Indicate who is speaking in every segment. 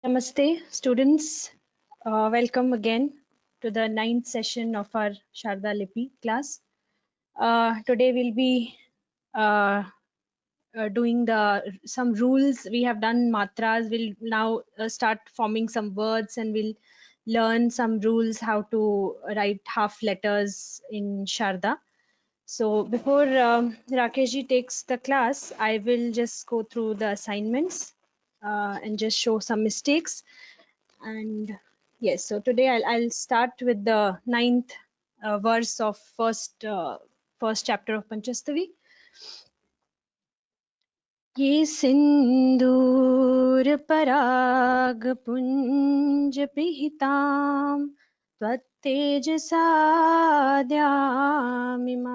Speaker 1: Namaste, students. Welcome again to the ninth session of our Sharda Lipi class. Today we'll be uh, doing some rules. We have done matras. We'll now start forming some words and we'll learn some rules how to write half letters in Sharda. So before Rakeshji takes the class, I will just go through the assignments and just show some mistakes. And yes, so today I'll start with the ninth verse of first chapter of Panchastavi. ये सिन्दूर पराग पुञ्ज पिहितां त्वत्तेजसा द्यामिमाम्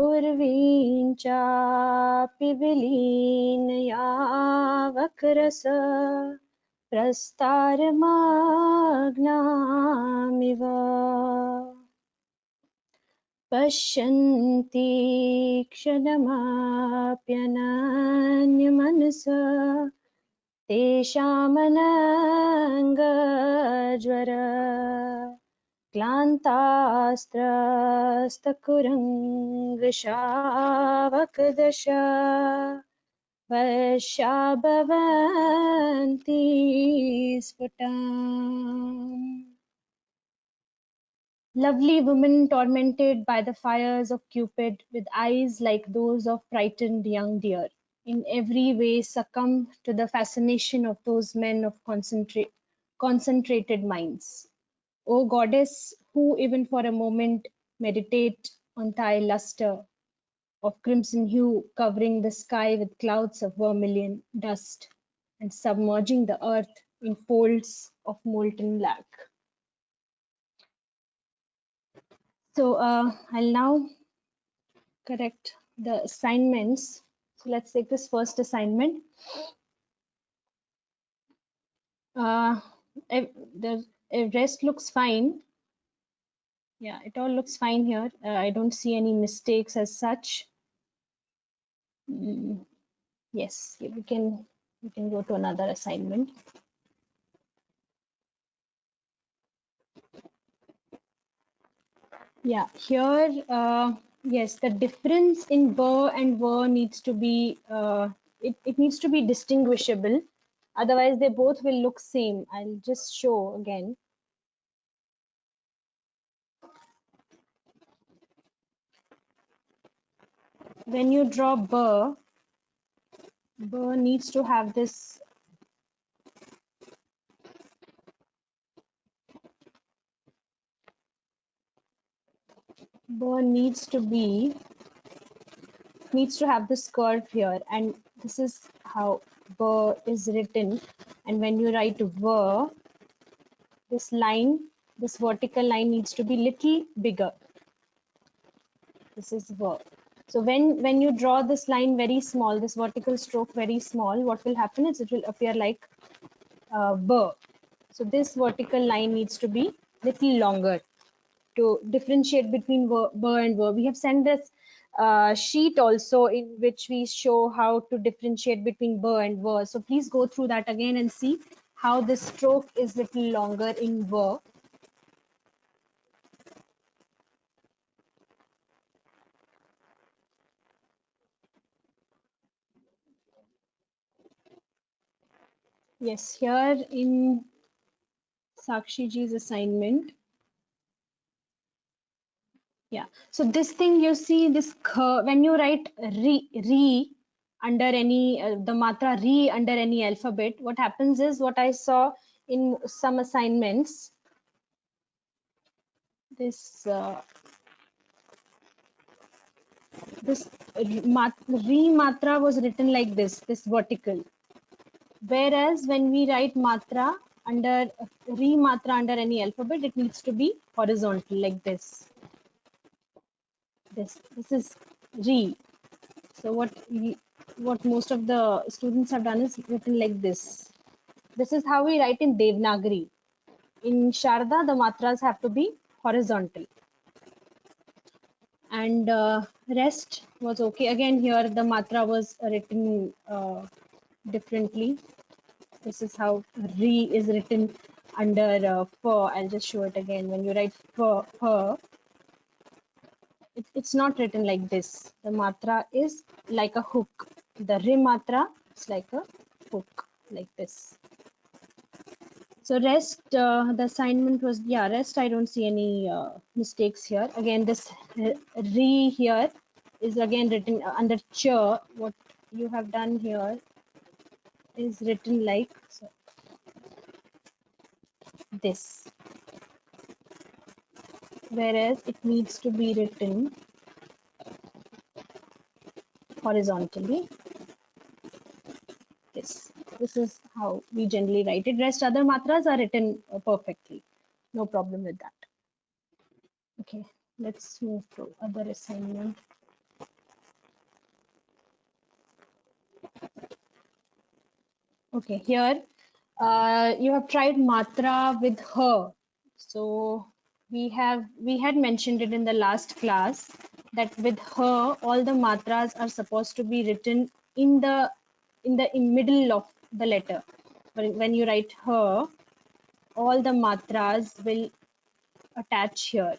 Speaker 1: उर्वीं चापि विलीनयावक्रस प्रस्तारमाज्ञामिव पश्यन्ति क्षणमाप्यनन्यमनस तेषामनङ्गज्वर क्लान्तास्त्रस्तकुरङ्गशावकदश वश्या भवन्ति स्फुटाम्. Lovely woman tormented by the fires of Cupid, with eyes like those of frightened young deer, in every way succumb to the fascination of those men of concentrated minds. O goddess, who even for a moment meditate on thy luster of crimson hue, covering the sky with clouds of vermilion dust, and submerging the earth in folds of molten black. So I'll now correct the assignments. So let's take this first assignment. The rest looks fine. Yeah, it all looks fine here. I don't see any mistakes as such. Yes, we can go to another assignment. Yeah, here, yes, the difference in ver and ver needs to be, it needs to be distinguishable. Otherwise, they both will look same. I'll just show again. When you draw burr, burr needs to have this burr needs to have this curve here, and this is how burr is written. And when you write ver, this line, this vertical line needs to be little bigger. This is ver. So when you draw this line very small, this vertical stroke very small, what will happen is it will appear like burr. So this vertical line needs to be little longer to differentiate between burr and ver. We have sent this sheet also in which we show how to differentiate between burr and ver. So please go through that again and see how this stroke is little longer in ver. Yes, here in Sakshi ji's assignment. Yeah, so this thing you see, this when you write re under any the matra re under any alphabet, what happens is what I saw in some assignments. This re matra was written like this vertical. Whereas when we write matra under re matra under any alphabet, it needs to be horizontal like this. This is re. So what most of the students have done is written like this. This is how we write in Devanagari. In Sharda, the matras have to be horizontal. And rest was okay. Again, here the matra was written differently. This is how re is written under for. I'll just show it again. When you write for, it's not written like this. The matra is like a hook. The re matra is like a hook, like this. So rest, the assignment was, yeah, rest, I don't see any mistakes here. Again, this re here is again written under ch. What you have done here is written like so, this. Whereas it needs to be written horizontally. This is how we generally write it. Rest other matras are written perfectly. No problem with that. Okay, let's move to other assignment. Okay, here you have tried matra with her. So we had mentioned it in the last class that with her all the matras are supposed to be written in the middle of the letter. When you write her, all the matras will attach here.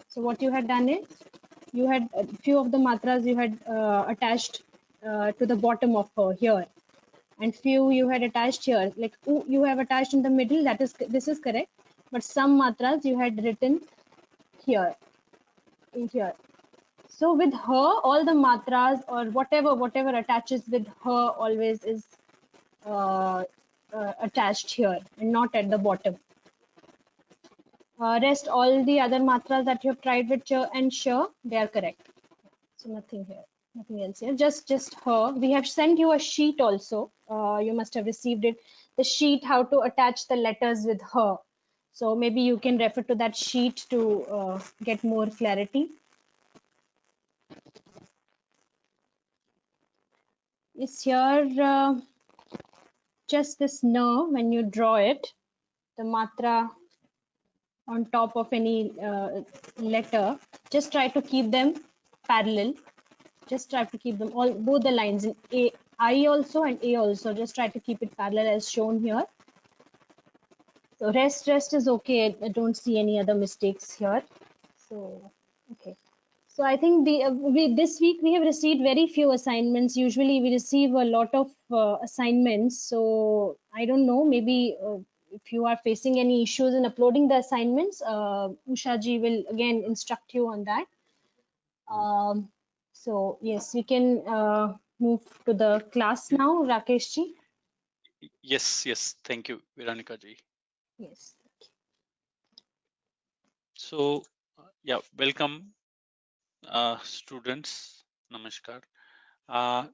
Speaker 1: So what you had done is you had a few of the matras you had attached to the bottom of her here, and few you had attached here. Like you have attached in the middle. This is correct, but some matras you had written here in here. So with her, all the matras or whatever attaches with her always is attached here and not at the bottom. Rest all the other matras that you have tried with ch and sh, they are correct. So nothing here, nothing else here. Just her. We have sent you a sheet also. You must have received it. The sheet how to attach the letters with her. So maybe you can refer to that sheet to get more clarity. Is here just this nerve when you draw it, the matra on top of any letter. Just try to keep them parallel. Just try to keep them all both the lines in a I also and a also. Just try to keep it parallel as shown here. So rest is okay. I don't see any other mistakes here. So okay. So I think this week we have received very few assignments. Usually we receive a lot of assignments. So I don't know, maybe if you are facing any issues in uploading the assignments, Usha ji will again instruct you on that. So yes, we can move to the class now, Rakesh ji.
Speaker 2: Yes. Thank you, Veronica ji.
Speaker 1: Yes.
Speaker 2: So, yeah, welcome, students. Namaskar. Uh,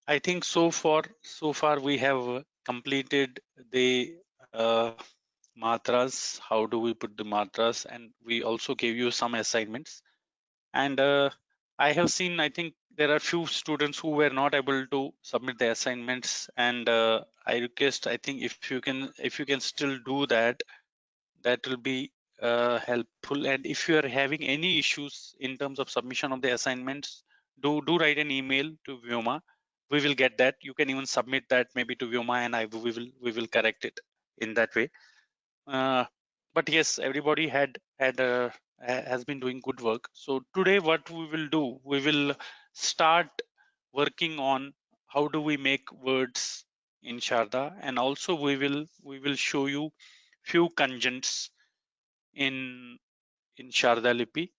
Speaker 2: I think so far we have completed the matras. How do we put the matras? And we also gave you some assignments. And I have seen, I think there are few students who were not able to submit the assignments. And I request, I think if you can still do that, that will be helpful. And if you are having any issues in terms of submission of the assignments, do write an email to Vyoma. We will get that. You can even submit that maybe to Vyoma, and we will correct it in that way. But yes, everybody has been doing good work. So today what we will do, we will start working on how do we make words in Sharda, and also we will show you few conjuncts in Sharda Lipi.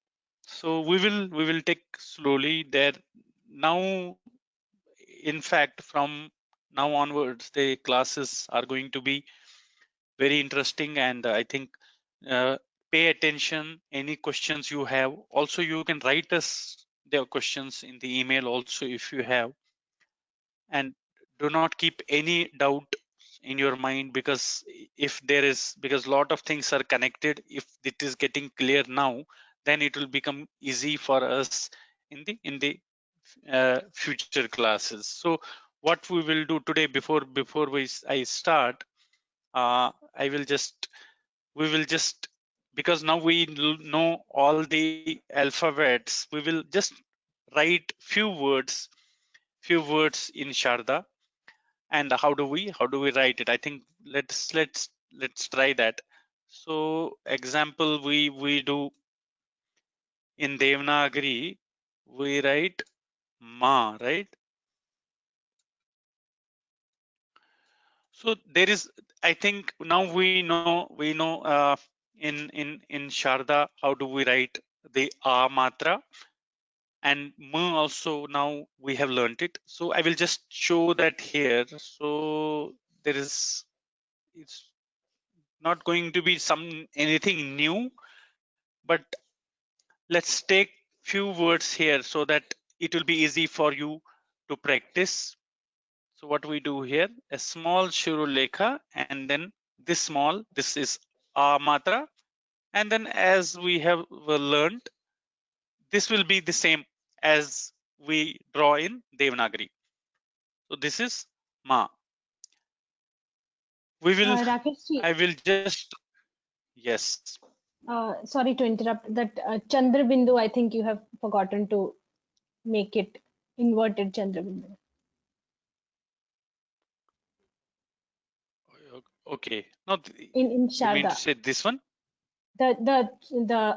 Speaker 2: So we will take slowly there. Now, in fact, from now onwards, the classes are going to be very interesting, and I think pay attention. Any questions you have, also you can write us their questions in the email also if you have, and do not keep any doubt in your mind, because if there is, because a lot of things are connected, if it is getting clear now, then it will become easy for us in the future classes. So what we will do today, before I start, I will just we will just, because now we know all the alphabets, we will just write few words in Sharda, And how do we write it? I think let's try that. So example, we do in Devanagari, we write ma, right? So there is, I think now we know in Sharda how do we write the a matra, and ma also now we have learned it. So I will just show that here. So there is, it's not going to be some anything new, but let's take few words here so that it will be easy for you to practice. So what we do here, a small shirulekha, and then this small, this is a matra, and then as we have learned, this will be the same as we draw in Devanagari. So this is ma. We will,
Speaker 1: Rakesh ji,
Speaker 2: I will just, yes.
Speaker 1: sorry to interrupt. That Chandra Bindu, I think you have forgotten to make it inverted Chandra Bindu
Speaker 2: Okay. Now,
Speaker 1: in
Speaker 2: you mean to
Speaker 1: Sharda.
Speaker 2: say this one?
Speaker 1: The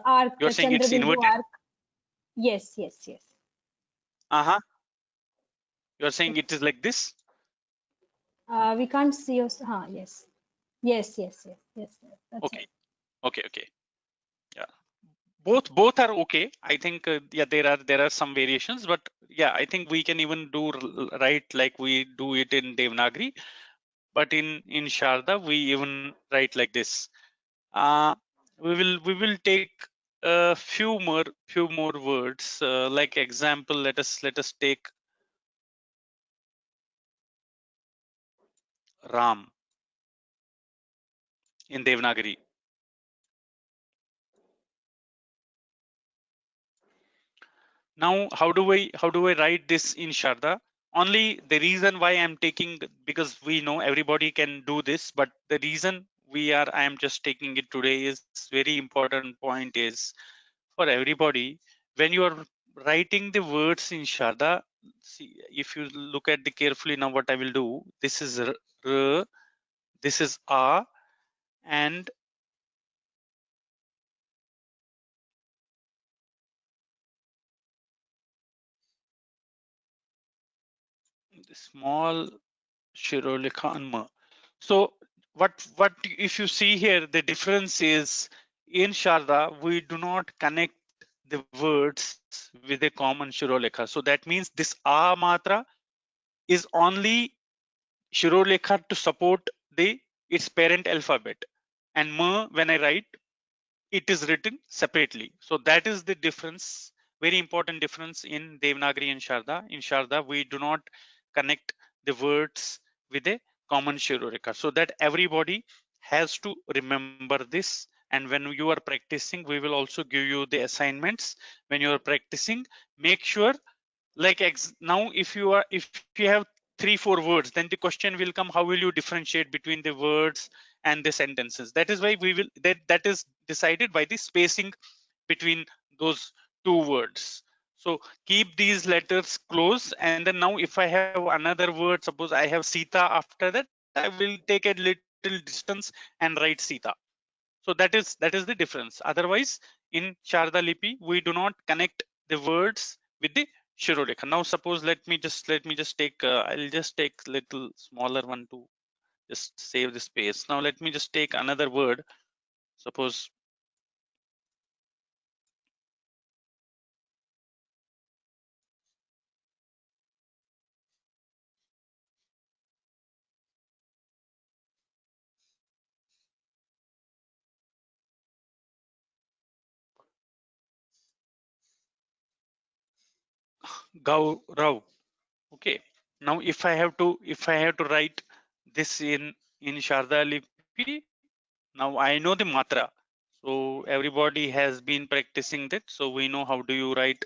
Speaker 1: arc,
Speaker 2: You're
Speaker 1: the
Speaker 2: saying
Speaker 1: Chandra
Speaker 2: it's
Speaker 1: Bindu
Speaker 2: inverted?
Speaker 1: arc. Yes, yes, yes.
Speaker 2: Uh-huh. You're saying it is like this?
Speaker 1: We can't see us. Yes. Yes, yes, yes, yes, yes. That's
Speaker 2: Okay.
Speaker 1: right.
Speaker 2: Okay. Yeah. Both are okay. I think yeah, there are some variations, but yeah, I think we can even do right like we do it in Devanagari, but in Sharda we even write like this. Uh, we will take a few more words. Like example, let us take Ram in Devanagari. Now, how do I write this in Sharda? Only the reason why I'm taking, because we know everybody can do this, but the reason I am just taking it today is very important point is for everybody. When you are writing the words in Sharda, see, if you look at the carefully now, what I will do. This is r, this is a, and the small Shirolekha and ma. So what if you see here, the difference is in Sharda we do not connect the words with a common Shirolekha. So that means this a matra is only Shirolekha to support the its parent alphabet, and ma, when I write, it is written separately. So that is the difference, very important difference in Devanagari and Sharda. In Sharda, we do not connect the words with a common Shiroreka. So that everybody has to remember this. And when you are practicing, we will also give you the assignments. When you are practicing, make sure, like now if you have 3-4 words, then the question will come, how will you differentiate between the words and the sentences? That is why we will that is decided by the spacing between those two words. So keep these letters close, and then now if I have another word, suppose I have Sita, after that I will take a little distance and write Sita. So that is the difference. Otherwise, in Sharda Lipi, we do not connect the words with the Shirolekha. Now, suppose let me just take. I'll just take little smaller one to just save the space. Now, let me just take another word. Suppose Gaurav. Okay. Now, if I have to write this in Sharda Lipi, now I know the matra. So everybody has been practicing that. So we know how do you write.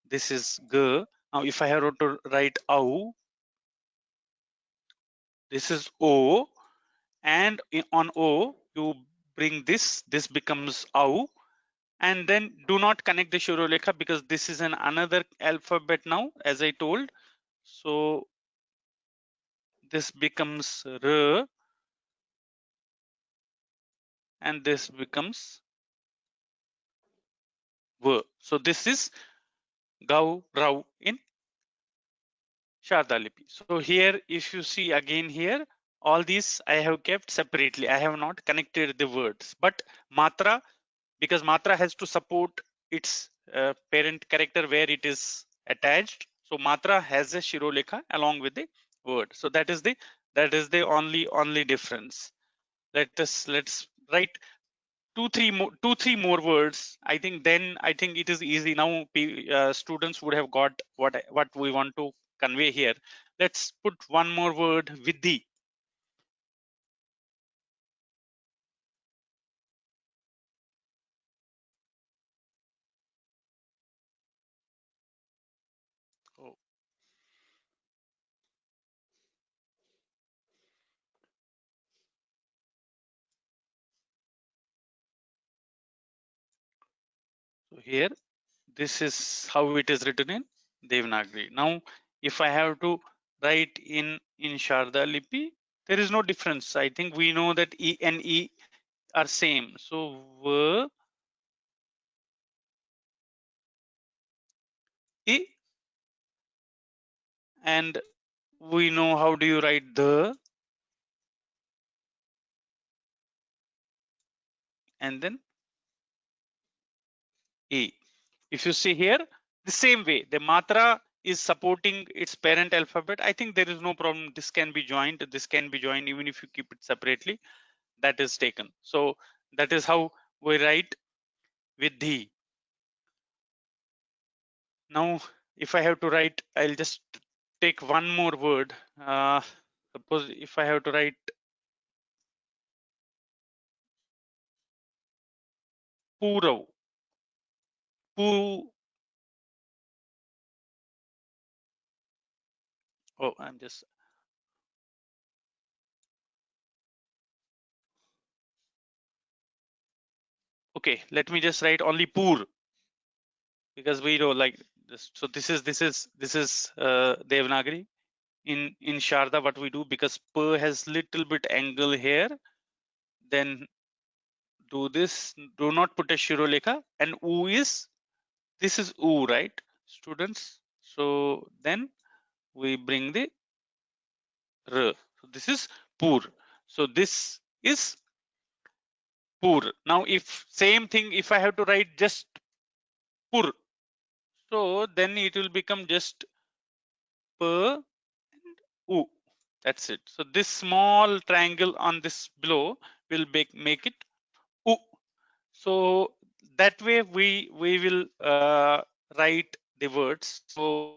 Speaker 2: This is G. Now, if I have to write au, this is O, and on O you bring this becomes au, and then do not connect the Shirolekha because this is an another alphabet now, as I told. So this becomes R, and this becomes V. So this is Gau Rau in Sharda Lipi. So here, if you see again here, all these I have kept separately. I have not connected the words, but Matra, because Matra has to support its parent character where it is attached. So Matra has a Shirolekha along with the word. So that is the only difference. Let's write two three more words. I think it is easy now. Students would have got what we want to convey here. Let's put one more word, vidhi. Oh, so here, this is how it is written in Devanagari. Now if I have to write in Sharda Lipi, there is no difference. I think we know that E and E are same. So V, E, and we know how do you write the, and then E. If you see here, the same way, the Matra is supporting its parent alphabet. I think there is no problem. This can be joined. This can be joined even if you keep it separately. That is taken. So that is how we write Vidhi. Now, if I have to write, I'll just take one more word. Suppose if I have to write Purav, Pu, oh, I'm just, okay, let me just write only Pur, because we know like this. So this is Devanagari. In Sharda, what we do, because P has little bit angle here, then do this, do not put a Shirolekha, and U is, this is U, right, students? So then we bring the R. So this is Pur. So this is Pur. Now if same thing, if I have to write just Pur, so then it will become just P and U. That's it. So this small triangle on this below will make it U. So that way we will write the words. So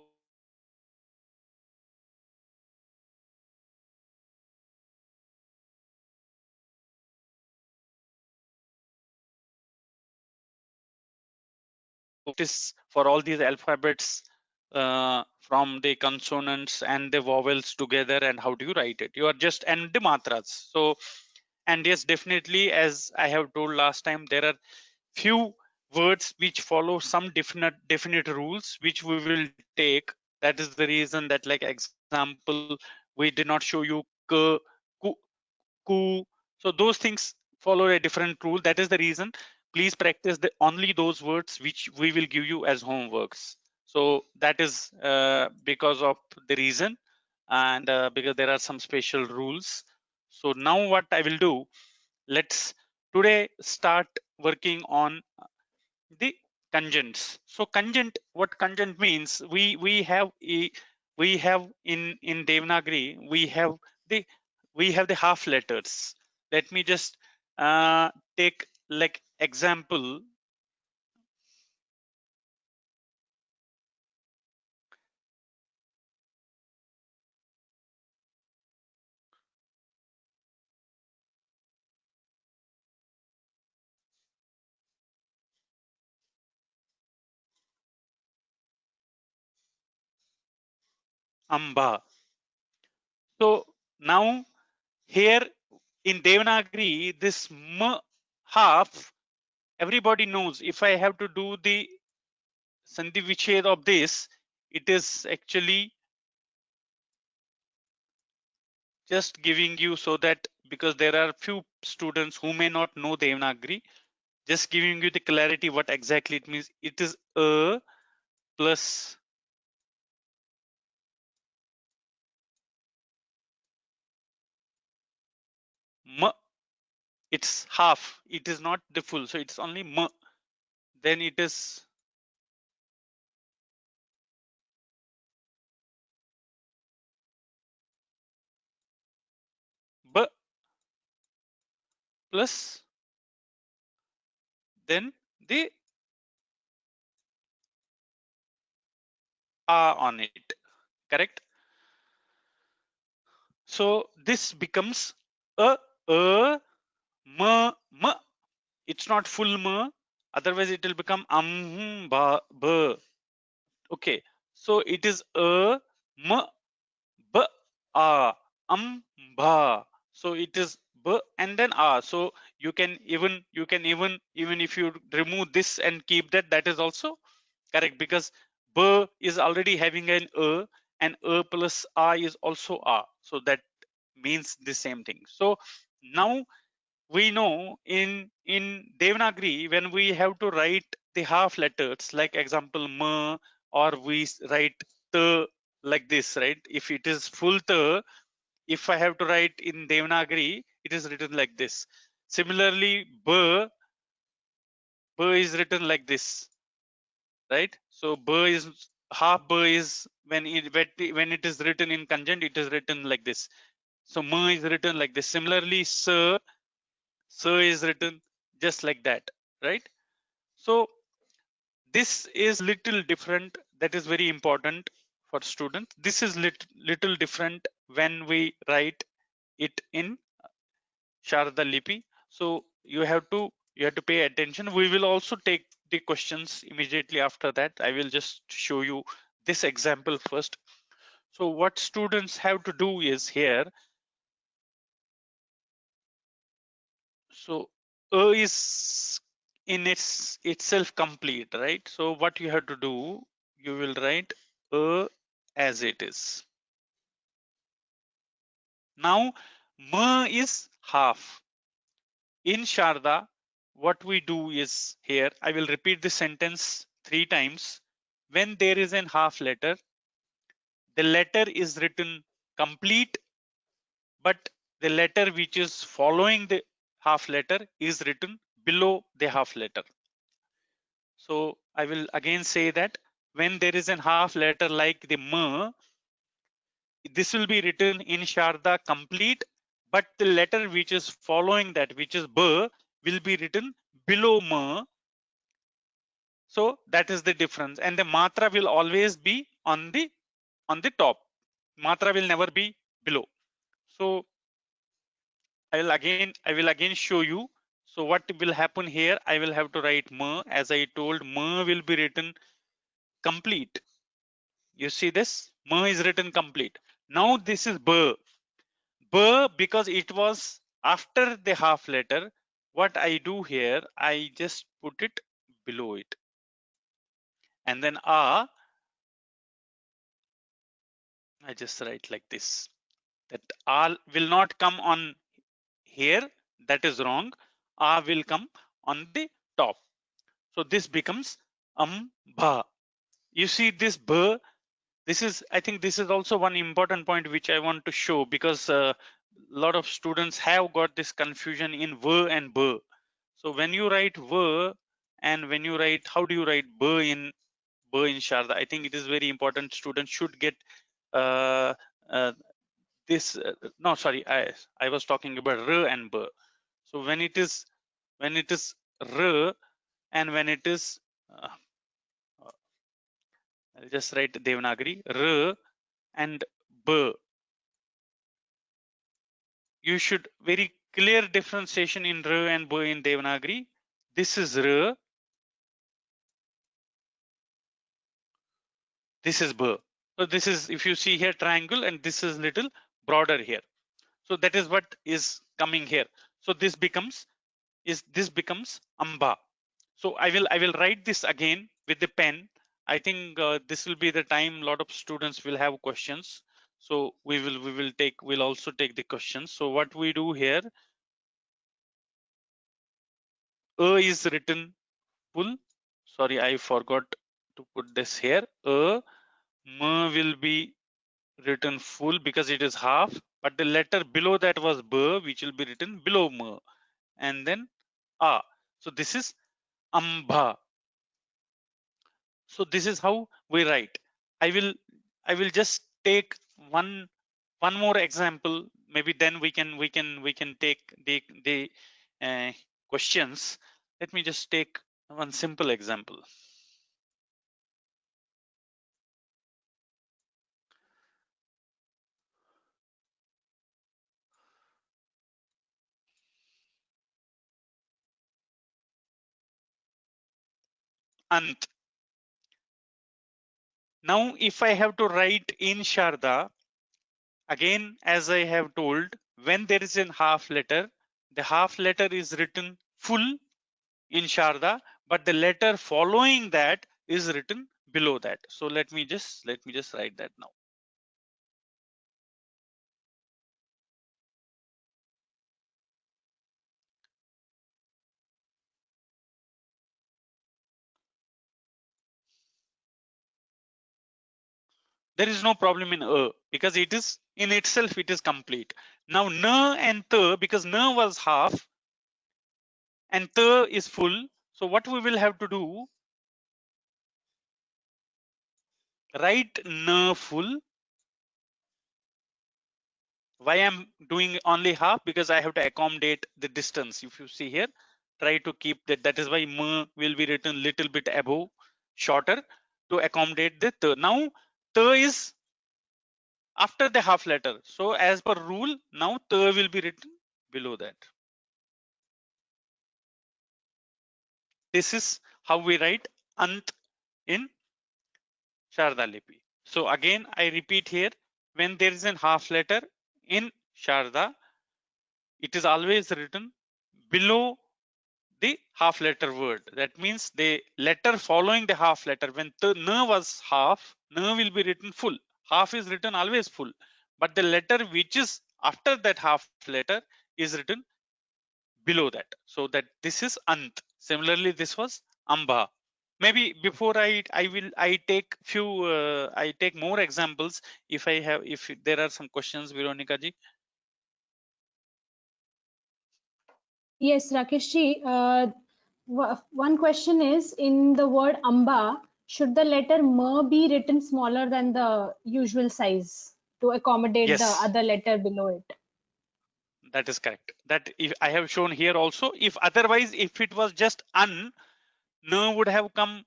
Speaker 2: it is for all these alphabets, from the consonants and the vowels together, and how do you write it? You are just, and the matras. So, and yes, definitely, as I have told last time, there are few words which follow some definite rules which we will take. That is the reason that, like example, we did not show you k, ku, ku. So those things follow a different rule. That is the reason. Please practice only those words which we will give you as homeworks. So that is because of the reason, and because there are some special rules. So now what I will do, let's today start working on the conjuncts. So conjunct, what conjunct means, we have in Devanagari, the we have the half letters. Let me just take like example, Amba. So now here in Devanagari, this m half, everybody knows if I have to do the Sandhi Viched of this, it is actually just giving you so that because there are few students who may not know Devanagari, just giving you the clarity what exactly it means. It is a plus m. It's half. It is not the full. So it's only m. Then it is b plus then the a on it. Correct? So this becomes a m m. It's not full m. Otherwise it will become ba b. Okay. So it is a m b a ba. So it is b and then a. So you can even if you remove this and keep that, that is also correct, because b is already having an a, and a plus a is also a. So that means the same thing. So now we know in Devanagari when we have to write the half letters, like example ma, or we write ta like this, right? If it is full ta, if I have to write in Devanagari, it is written like this. Similarly ba is written like this, right? So ba is half ba is when it is written in conjunct, it is written like this. So ma is written like this. Similarly so is written just like that, right? So this is little different. That is very important for students. This is little different when we write it in Sharda Lipi. So you have to pay attention. We will also take the questions immediately after that. I will just show you this example first. So what students have to do is here, so a is in itself complete, right? So what you have to do, you will write a as it is. Now ma is half. In Sharda, what we do is here, I will repeat the sentence 3 times. When there is an half letter, the letter is written complete, but the letter which is following the half letter is written below the half letter. So I will again say that when there is a half letter like the ma, this will be written in Sharda complete, but the letter which is following that, which is b, will be written below ma. So that is the difference. And the matra will always be on the top. Matra will never be below. So I will again show you. So what will happen here? I will have to write ma. As I told, ma will be written complete. You see this? Ma is written complete. Now this is b. B, because it was after the half letter. What I do here, I just put it below it. And then a, I just write like this. That a will not come on here. That is wrong. A will come on the top. So this becomes ba. You see this ba. This is, I think this is also one important point which I want to show, because a lot of students have got this confusion in v and b. So when you write v and when you write, how do you write b in Sharda? I think it is very important. Students should get uh, uh, this. No, sorry, I was talking about r and b. So when it is r and when it is I'll just write Devanagari r and b. You should very clear differentiation in r and b in Devanagari. This is r, this is b. So this is, if you see here, triangle, and this is little broader here. So that is what is coming here. So this becomes amba. So I will write this again with the pen. I think this will be the time a lot of students will have questions. So we'll also take the questions. So what we do here, is written full. Sorry, I forgot to put this here. Will be written full because it is half, but the letter below that was b, which will be written below m, and then a. So this is amba. So this is how we write. I will just take one more example. Maybe then we can take the uh, questions. Let me just take one simple example. Ant. Now if I have to write in Sharda, again, as I have told, when there is a half letter, the half letter is written full in Sharda, but the letter following that is written below that. So let me just write that now. There is no problem in because it is in itself it is complete. Now na and the, because na was half and the is full. So what we will have to do, write na full. Why I'm doing only half? Because I have to accommodate the distance. If you see here, try to keep that. That is why m will be written little bit above, shorter, to accommodate the the. Now the is after the half letter. So as per rule, now the will be written below that. This is how we write ant in Sharda Lipi. So again, I repeat here, when there is a half letter in Sharda, it is always written below the half letter word. That means the letter following the half letter, when the na was half, na will be written full. Half is written always full. But the letter which is after that half letter is written below that. So that this is ant. Similarly, this was amba. Maybe before I take few I take more examples if there are some questions, Veronica ji.
Speaker 1: Yes, Rakesh ji. One question is, in the word amba, should the letter m be written smaller than the usual size to accommodate the
Speaker 2: Yes,
Speaker 1: other letter below it?
Speaker 2: that is correct. That if I have shown here also, if otherwise if it was just un, no would have come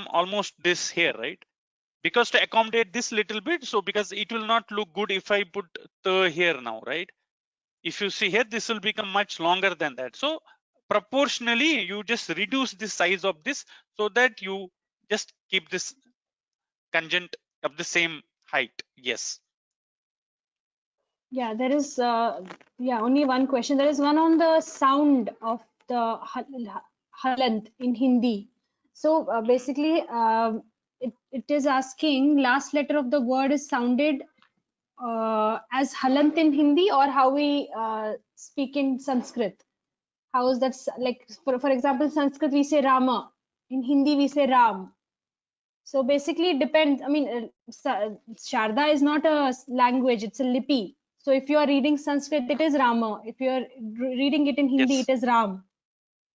Speaker 2: almost this here, right? Because to accommodate this little bit, so because it will not look good if I put the here now, right? If you see here, this will become much longer than that. So proportionally, you just reduce the size of this so that you just keep this conjunct of the same height. Yes.
Speaker 1: Yeah, there is only one question. There is one on the sound of the halant in Hindi. So
Speaker 2: Mhm.
Speaker 1: basically, it is asking last letter of the word is sounded as halant in Hindi, or how we speak in Sanskrit. How is that like for example, Sanskrit we say Rama, in Hindi we say Ram. So basically, it depends. I mean, Sharda is not a language; it's a lipi. So if you are reading Sanskrit, it is Rama. If you are reading it in Hindi, it
Speaker 2: Yes.
Speaker 1: is Ram.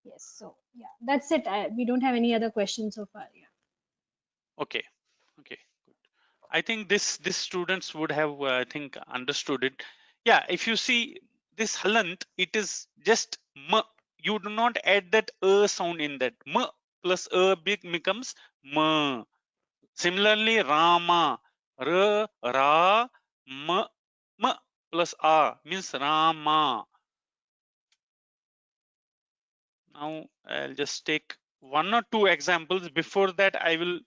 Speaker 1: Yes. So yeah, that's it. We don't have any other questions so far. Yeah.
Speaker 2: Okay. Okay. I think this students would have I think understood it. Yeah. If you see this halant, it is just m. You do not add that sound in that. M plus becomes m. Similarly, Rama, Ra, M plus A means Rama. Now I'll just take one or two examples. Before that, I will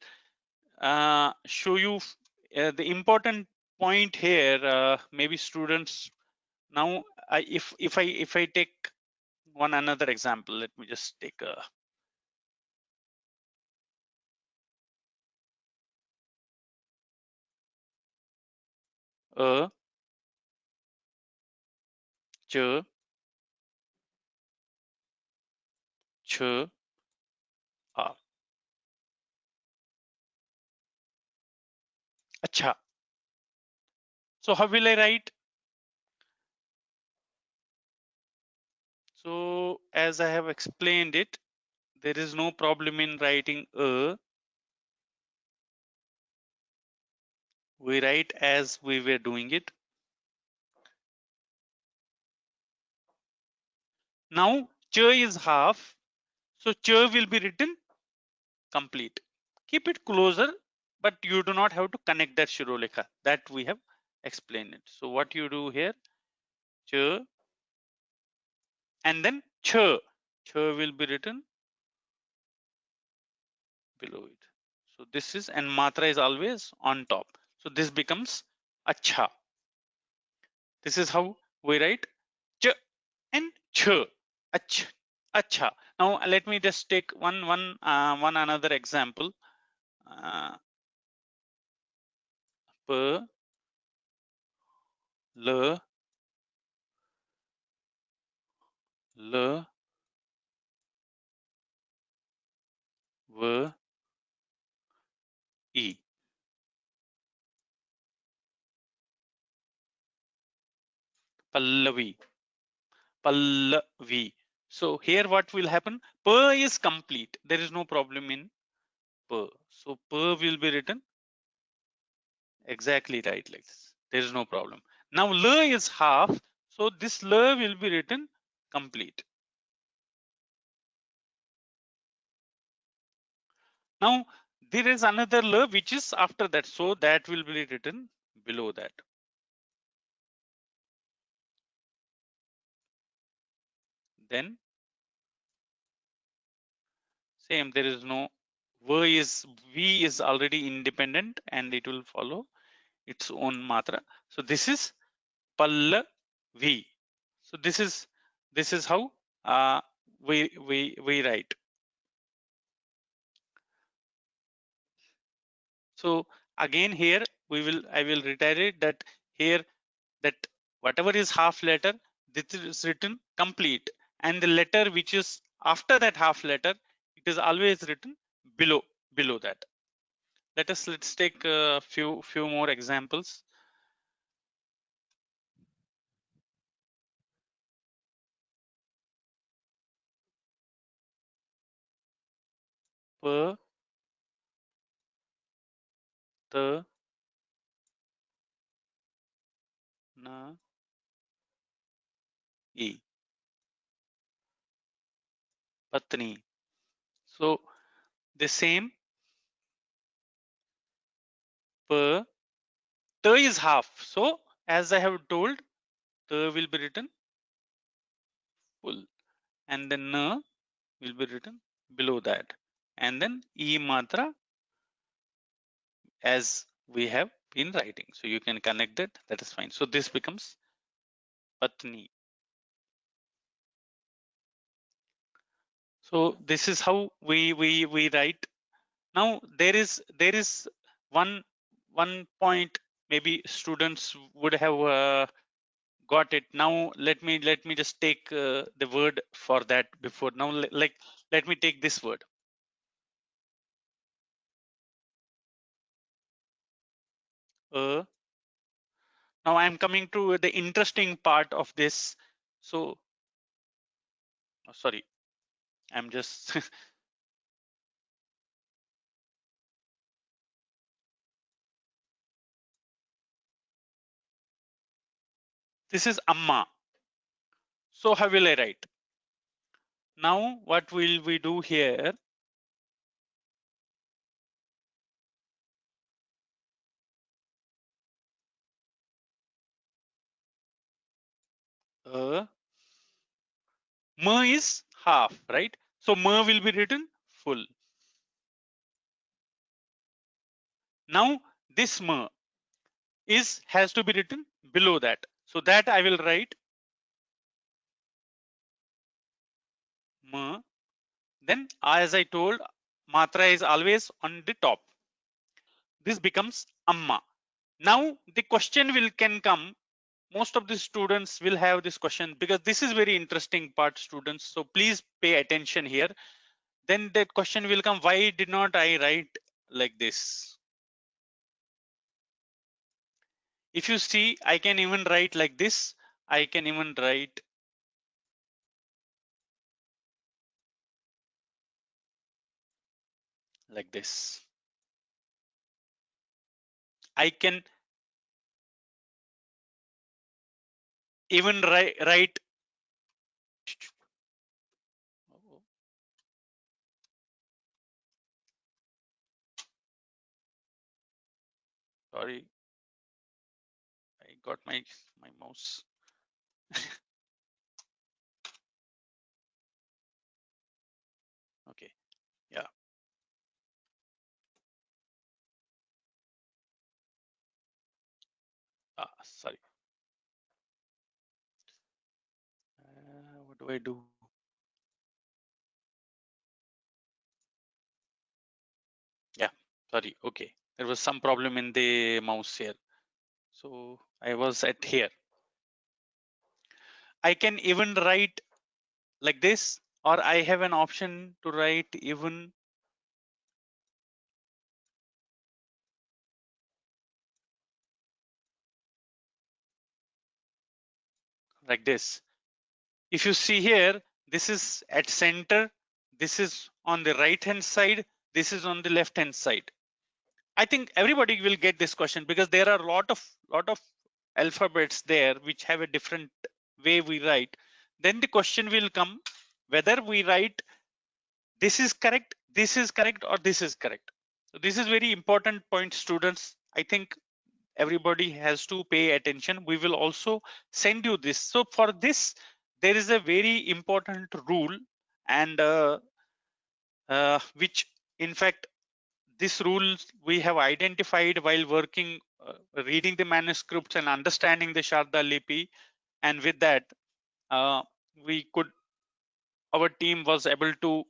Speaker 2: show you the important point here. Maybe students now, if I take one another example, let me just take a. A, ch, ch, a. Acha. So how will I write? So as I have explained it, there is no problem in writing a. We write as we were doing it. Now ch is half, so ch will be written complete. Keep it closer, but you do not have to connect that Shirolekha. That we have explained it. So what you do here, ch and then ch. Ch will be written below it. So this is, and matra is always on top. So this becomes acha. This is how we write ch and ch. Ach, acha. Now let me just take one another example. P, l, l, v, e. Pallavi. Pallavi. So here what will happen? P is complete. There is no problem in P. So P will be written exactly right like this. There is no problem. Now L is half. So this L will be written complete. Now there is another L which is after that. So that will be written below that. Then same, there is no V is already independent and it will follow its own matra. So this is Pallavi. So this is how we write. So again here I will reiterate that here that whatever is half letter, this is written complete, and the letter which is after that half letter, it is always written below that. Let's take a few more examples. P, T, N, E, Patni. So the same P, T is half. So as I have told, T will be written full, and then N will be written below that, and then E matra as we have been writing. So you can connect that, that is fine. So this becomes Patni. So this is how we write. Now there is one point maybe students would have got it. Now let me just take the word for that before. Now like let me take this word. Now I'm coming to the interesting part of this. So sorry, I'm just this is Amma. So how will I write? Now what will we do here? Ma is half, right? So ma will be written full. Now this ma is has to be written below that. So that I will write ma. Then as I told, matra is always on the top. This becomes amma. Now the question can come. Most of the students will have this question because this is very interesting part, students. So please pay attention here. Then that question will come, why did not I write like this? If you see, I can even write like this. I can even write like this. I can even write. Sorry, I got my mouse. Okay, yeah. Sorry. What do I do? Yeah, sorry. Okay, there was some problem in the mouse here. So I was at here. I can even write like this, or I have an option to write even like this. If you see here, this is at center, this is on the right hand side, this is on the left hand side. I think everybody will get this question because there are a lot of alphabets there which have a different way we write. Then the question will come whether we write this is correct, or this is correct. So this is very important point, students. I think everybody has to pay attention. We will also send you this. So for this, there is a very important rule, and which in fact this rule we have identified while working, reading the manuscripts and understanding the Sharda Lipi, and with that we could, our team was able to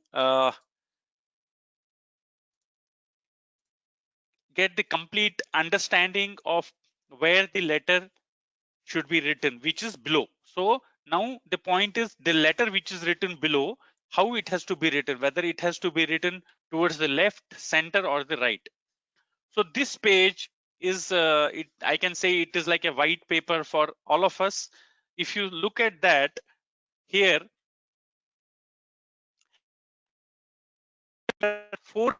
Speaker 2: get the complete understanding of where the letter should be written, which is below. So now the point is the letter which is written below, how it has to be written, whether it has to be written towards the left, center, or the right. So this page is, I can say it is like a white paper for all of us. If you look at that here, four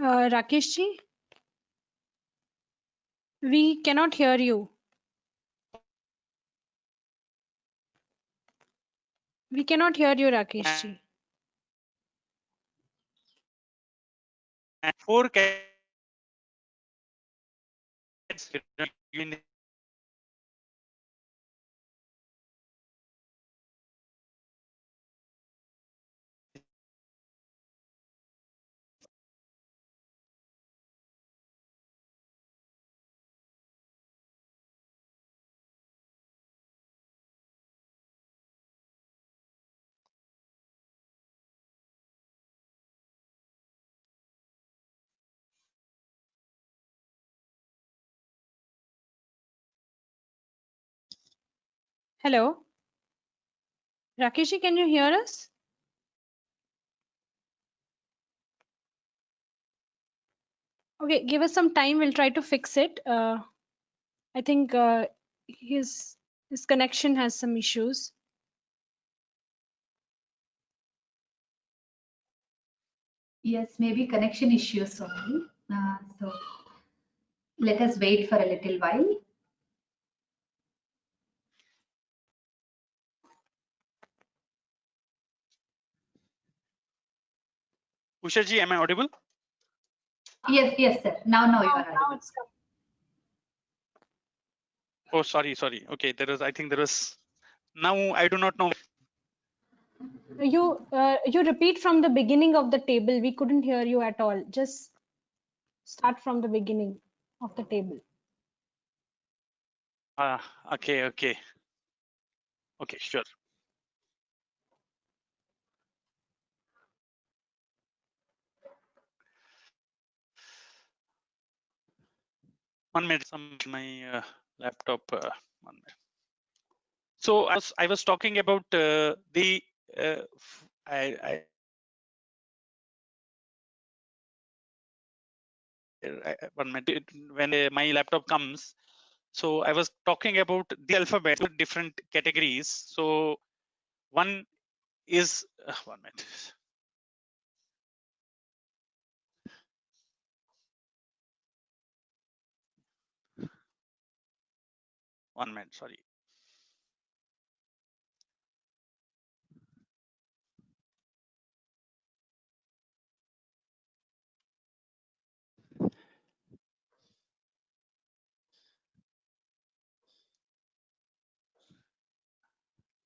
Speaker 1: Rakesh ji, we cannot hear you. We cannot hear you, Rakesh ji.
Speaker 2: and four cats in
Speaker 1: Hello, Rakesh ji, can you hear us? Okay, give us some time. We'll try to fix it. I think his connection has some issues.
Speaker 3: Yes, maybe connection issues only. So let us wait for a little while.
Speaker 2: Usha am I audible?
Speaker 3: Yes, yes, sir. Now you are
Speaker 1: Now
Speaker 3: audible.
Speaker 1: it's come.
Speaker 2: Oh, sorry. Okay, I think there was, now I do not know.
Speaker 1: You repeat from the beginning of the table. We couldn't hear you at all. Just start from the beginning of the table.
Speaker 2: Okay, sure. One minute, my laptop. 1 minute. So I was talking about the I 1 minute when my laptop comes. So I was talking about the alphabet, different categories. So one is 1 minute. 1 minute, sorry.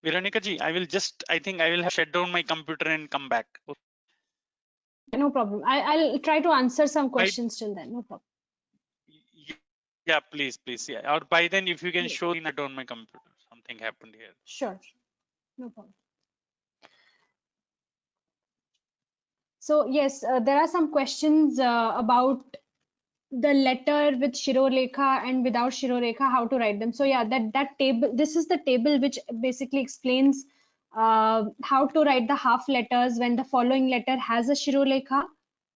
Speaker 2: Veronica ji, I think I will have shut down my computer and come back.
Speaker 1: No problem. I'll try to answer some
Speaker 2: By,
Speaker 1: questions till then. No problem.
Speaker 2: yeah, please. Yeah. Or by then, if you can
Speaker 1: Yes.
Speaker 2: show that on my computer, something happened here.
Speaker 1: Sure. No problem. So yes, there are some questions about the letter with Shirolekha and without Shirolekha, how to write them. So yeah, that table, this is the table which basically explains how to write the half letters when the following letter has a Shirolekha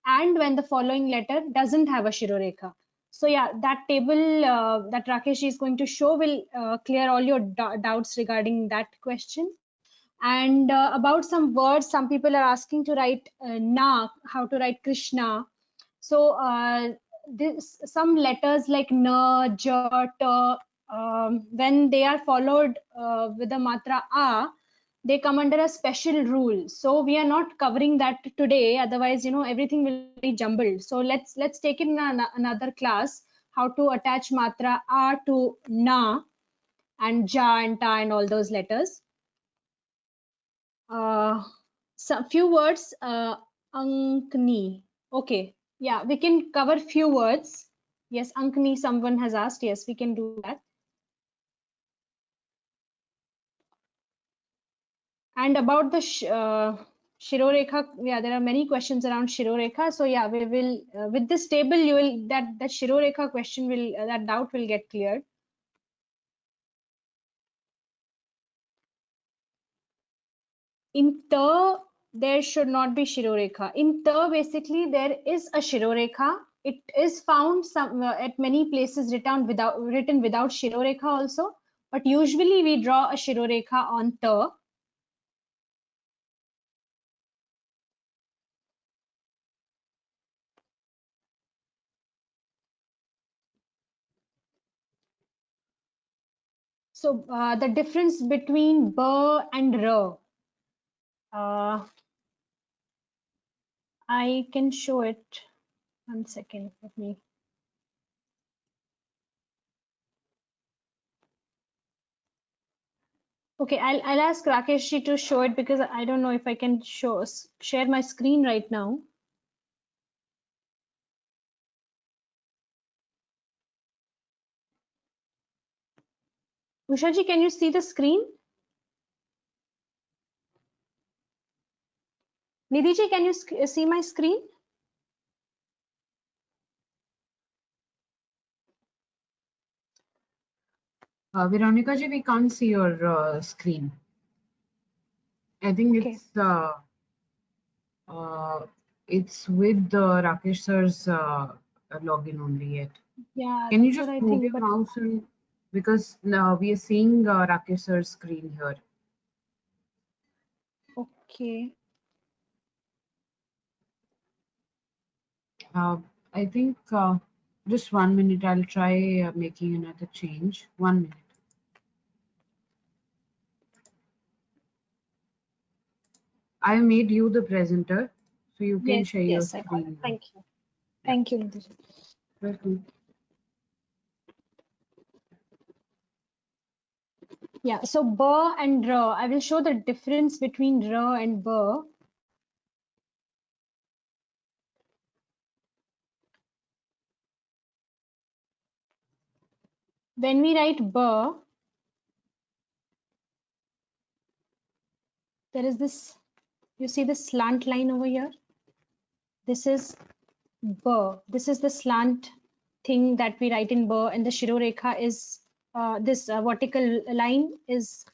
Speaker 1: and when the following letter doesn't have a Shirolekha. So yeah, that table that Rakesh is going to show will clear all your doubts regarding that question. And about some words, some people are asking to write na, how to write Krishna. So some letters like na, ja, ta, when they are followed with the matra a, they come under a special rule. So we are not covering that today. Otherwise, everything will be jumbled. So let's take it in another class how to attach matra a to na and ja and ta and all those letters. Some few words, Ankni. Okay, yeah, we can cover few words. Yes, Ankni, someone has asked. Yes, we can do that. And about the Shirorekha, yeah, there are many questions around Shirorekha. So yeah, we will with this table, you will that Shirorekha question will that doubt will get cleared. In ta, there should not be Shirorekha. In ta, basically, there is a Shirorekha. It is found at many places written without Shirorekha also. But usually we draw a Shirorekha on ta. So the difference between ba and ra. I can show it. 1 second, let me. Okay, I'll ask Rakeshji to show it because I don't know if I can share my screen right now. Ushaji, can you see the screen? Nidhi, can you see my screen?
Speaker 4: Veronica ji, we can't see your screen. I think
Speaker 1: Okay.
Speaker 4: it's with Rakesh sir's login only yet.
Speaker 1: Yeah,
Speaker 4: Can you
Speaker 1: that's
Speaker 4: just
Speaker 1: what I
Speaker 4: move
Speaker 1: think.
Speaker 4: your
Speaker 1: But
Speaker 4: mouse and because now we are seeing Rakesh sir's screen here.
Speaker 1: okay.
Speaker 4: I think just 1 minute. I'll try making another change. 1 minute. I made you the presenter, so you can share your
Speaker 1: Yes, I got it.
Speaker 4: screen.
Speaker 1: Thank you.
Speaker 4: Yeah.
Speaker 1: Thank you, Nidhi.
Speaker 4: Welcome.
Speaker 1: Yeah, so ba and ra. I will show the difference between ra and ba. when we write b, there is this, you see this slant line over here? This is b. This is the slant thing that we write in b, and the Shirorekha is this vertical line is,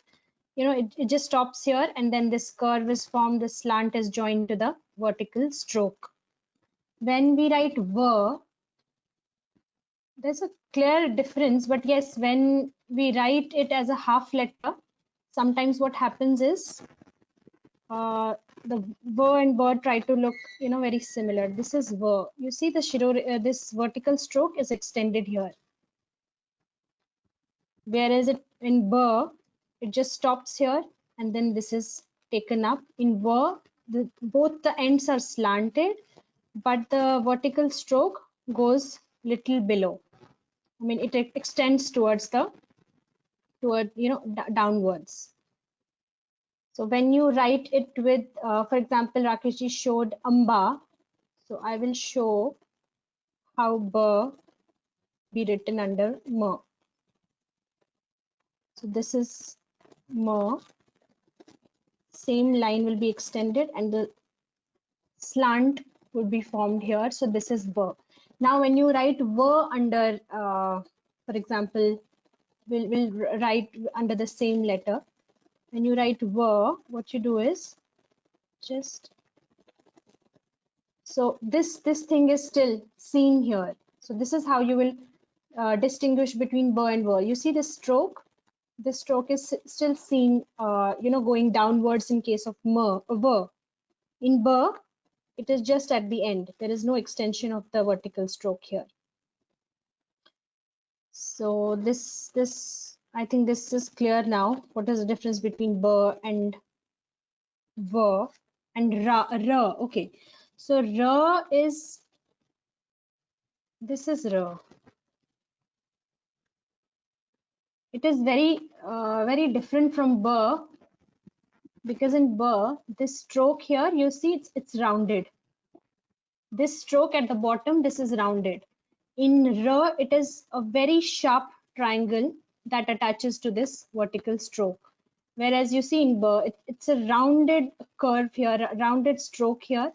Speaker 1: you know, it just stops here, and then this curve is formed, the slant is joined to the vertical stroke. When we write v, there's a clear difference, but yes, when we write it as a half letter, sometimes what happens is the v and b try to look, you know, very similar. This is v. You see the this vertical stroke is extended here, whereas it in b, it just stops here, and then this is taken up. In v, both the ends are slanted, but the vertical stroke goes little below. I mean, it extends towards you know, downwards. So when you write it with, for example, Rakeshji showed amba. So I will show how b be written under m. So this is m. Same line will be extended, and the slant would be formed here. So this is v. Now when you write v under, for example, we'll write under the same letter. When you write v, what you do is just, so this thing is still seen here. So this is how you will distinguish between b and v. You see the stroke? This stroke is still seen, you know, going downwards in case of v. In b, it is just at the end. There is no extension of the vertical stroke here. So this I think this is clear now. What is the difference between b and v and ra? Okay, so ra is, this is ra. It is very different from b, because in b, this stroke here, you see it's rounded. This stroke at the bottom, this is rounded. In ra, it is a very sharp triangle that attaches to this vertical stroke. Whereas you see in b, it's a rounded curve here, a rounded stroke here,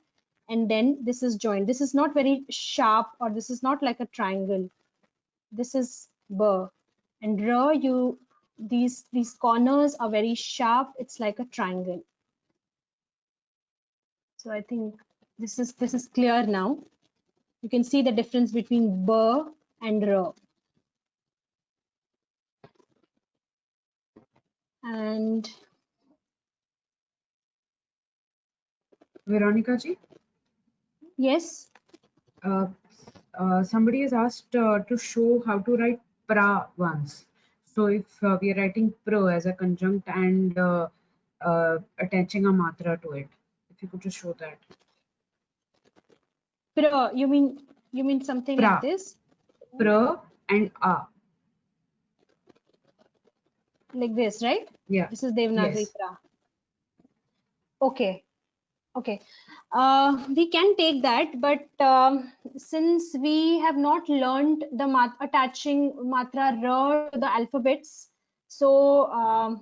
Speaker 1: and then this is joined. This is not very sharp, or this is not like a triangle. This is b. And ra, these corners are very sharp. It's like a triangle. So I think this is clear now. You can see the difference between b and ra. And
Speaker 4: Veronica ji,
Speaker 1: yes,
Speaker 4: somebody has asked to show how to write pra once. So if we are writing pro as a conjunct and attaching a matra to it, if you could just show that.
Speaker 1: pra, you mean something
Speaker 4: Pra.
Speaker 1: like this?
Speaker 4: Pra and a.
Speaker 1: Like this, right?
Speaker 4: Yeah.
Speaker 1: This is Devanagari
Speaker 4: Yes.
Speaker 1: pra. Okay. Okay. We can take that, but since we have not learned the attaching matra ra to the alphabets, so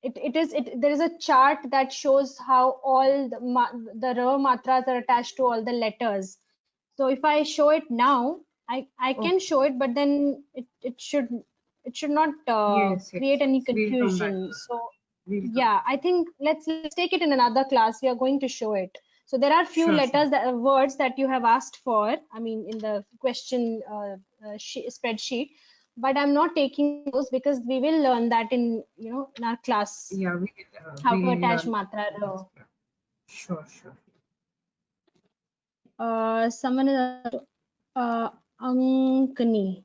Speaker 1: there is a chart that shows how all the ra matras are attached to all the letters. So if I show it now, I can show it, but then it should not
Speaker 4: Yes.
Speaker 1: create any
Speaker 4: We'll come back.
Speaker 1: confusion. So
Speaker 4: We'll come.
Speaker 1: yeah, I think let's take it in another class. We are going to show it. So there are few
Speaker 4: Sure,
Speaker 1: letters that words that you have asked for. I mean, in the question spreadsheet, but I'm not taking those because we will learn that in, you know, in our class,
Speaker 4: Yeah,
Speaker 1: how to
Speaker 4: we'll
Speaker 1: attach
Speaker 4: learn.
Speaker 1: matra ra.
Speaker 4: Sure.
Speaker 1: Someone is Ankani.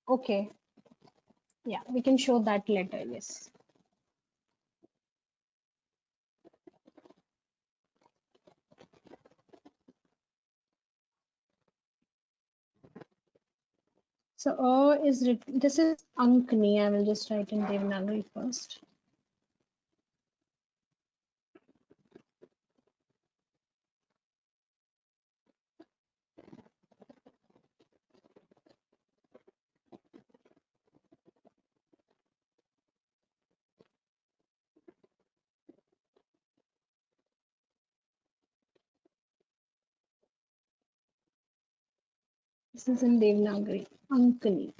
Speaker 1: Okay, yeah, we can show that letter. Yes. So is written, this is Ankani. I will just write in Devanagari first. This is in Devanagari. Ankani.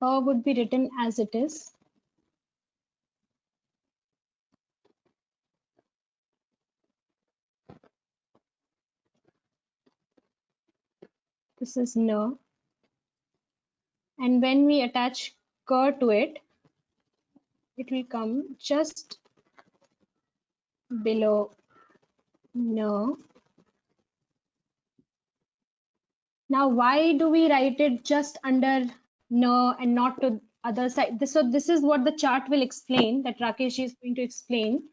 Speaker 1: Would be written as it is. This is na. And when we attach ka to it, it will come just below na. Now, why do we write it just under na and not to other side? So this is what the chart will explain, that Rakesh is going to explain.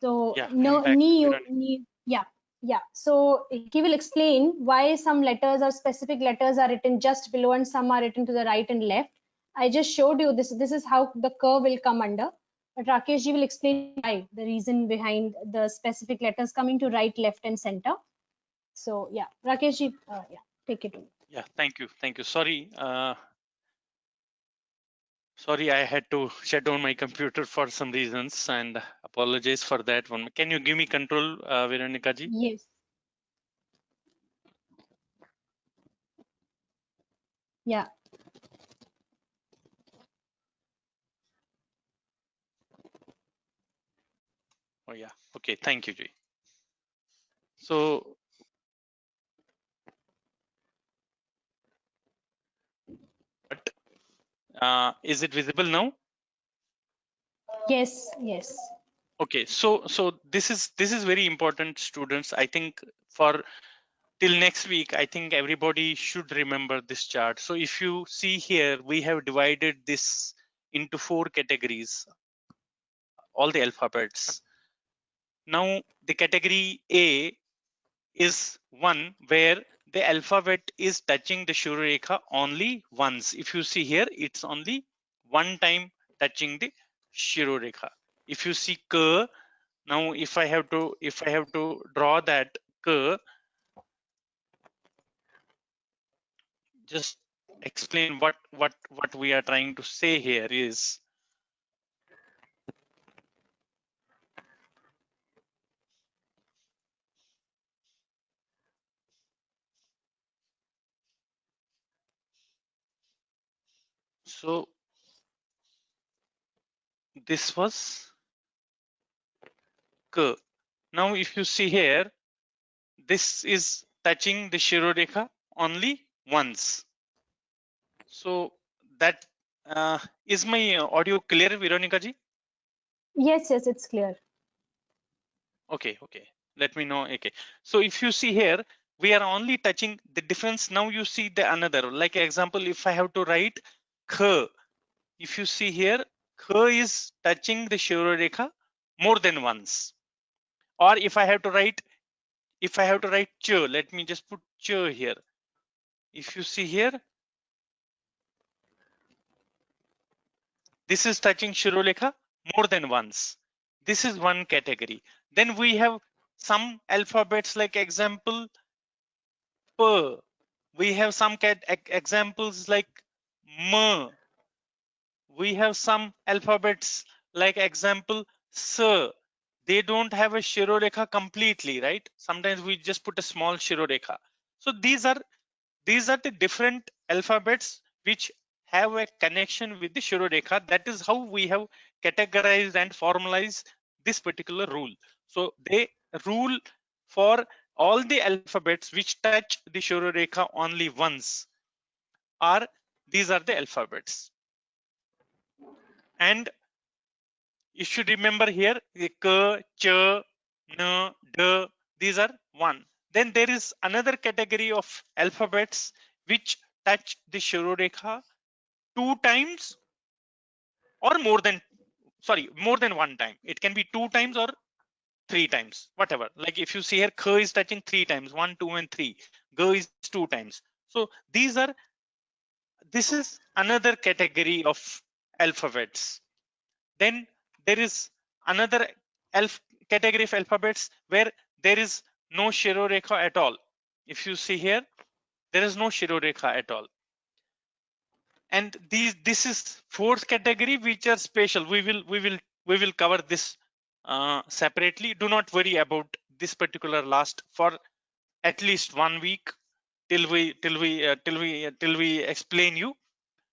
Speaker 1: So
Speaker 2: Yeah, I'm
Speaker 1: no,
Speaker 2: back, Veronica.
Speaker 1: yeah. So he will explain why some letters or specific letters are written just below and some are written to the right and left. I just showed you this. This is how the curve will come under. But Rakesh ji will explain why, the reason behind the specific letters coming to right, left, and center. So yeah, Rakesh ji, yeah, take it away.
Speaker 2: Yeah, thank you. Sorry, sorry, I had to shut down my computer for some reasons, and apologize for that one. Can you give me control, Veronica ji?
Speaker 1: Yes. Yeah.
Speaker 2: Oh yeah. Okay. Thank you, Ji. So is it visible now?
Speaker 1: Yes. Yes.
Speaker 2: Okay. So this is very important, students. I think for till next week, I think everybody should remember this chart. So if you see here, we have divided this into 4 categories, all the alphabets. Now the category A is one where the alphabet is touching the Shurarekha only once. If you see here, it's only one time touching the Shurarekha. If you see K, now if I have to draw that K, just explain what we are trying to say here is, so this was K. Now if you see here, this is touching the Shirorekha only once. So that is my audio clear, Veronica ji?
Speaker 1: Yes. Yes. It's clear.
Speaker 2: Okay. Let me know. Okay. So if you see here, we are only touching the difference. Now you see the another. Like example, if I have to write Kh, if you see here, Kh is touching the Shirorekha more than once. Or if I have to write Ch, let me just put Ch here. If you see here, this is touching Shirolekha more than once. This is one category. Then we have some alphabets, like example P. We have some examples like M. We have some alphabets like example S. They don't have a Shirolekha completely, right? Sometimes we just put a small Shirolekha. So these are the different alphabets which have a connection with the Shirodekha. That is how we have categorized and formalized this particular rule. So they rule for all the alphabets which touch the Shirodekha only once, are these are the alphabets. And you should remember here the K, Ch, N, D, these are one. Then there is another category of alphabets which touch the Shirodekha 2 times or more than one time. It can be 2 times or 3 times, whatever. Like if you see here, K is touching 3 times, 1, 2, and 3. G is 2 times. So this is another category of alphabets. Then there is another category of alphabets where there is no Shirorekha at all. If you see here, there is no Shirorekha at all. And this is fourth category, which are special. We will cover this separately. Do not worry about this particular last for at least 1 week till we explain you.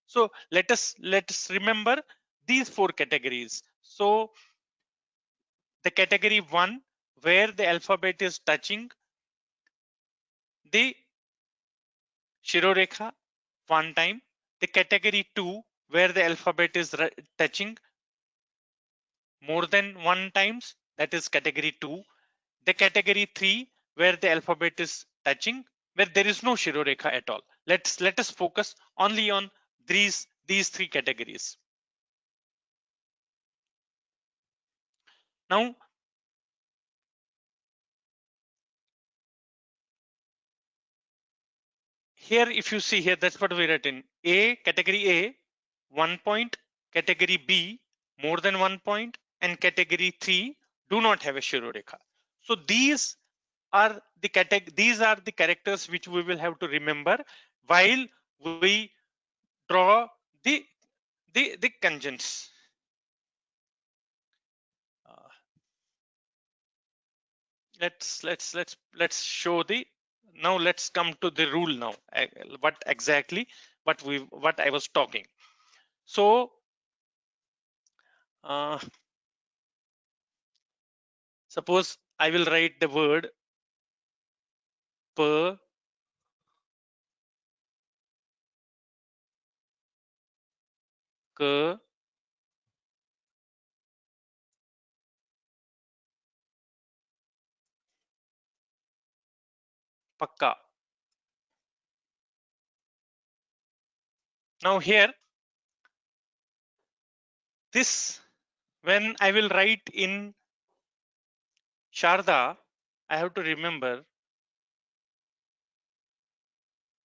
Speaker 2: So let's remember these four categories. So the category 1, where the alphabet is touching the Shirorekha one time. The category 2, where the alphabet is touching more than one times, that is category 2. The category 3, where the alphabet is touching, where there is no Shirorekha at all. Let us focus only on these three categories. Now, here if you see here, that's what we written. Category A, 1 point, category B, more than 1 point, and category 3 do not have a Shirorekha. So these are the characters which we will have to remember while we draw the conjuncts. Let's show the. Now let's come to the rule now. What exactly what I was talking. So suppose I will write the word per ka pakka. Now here, this, when I will write in Sharda, I have to remember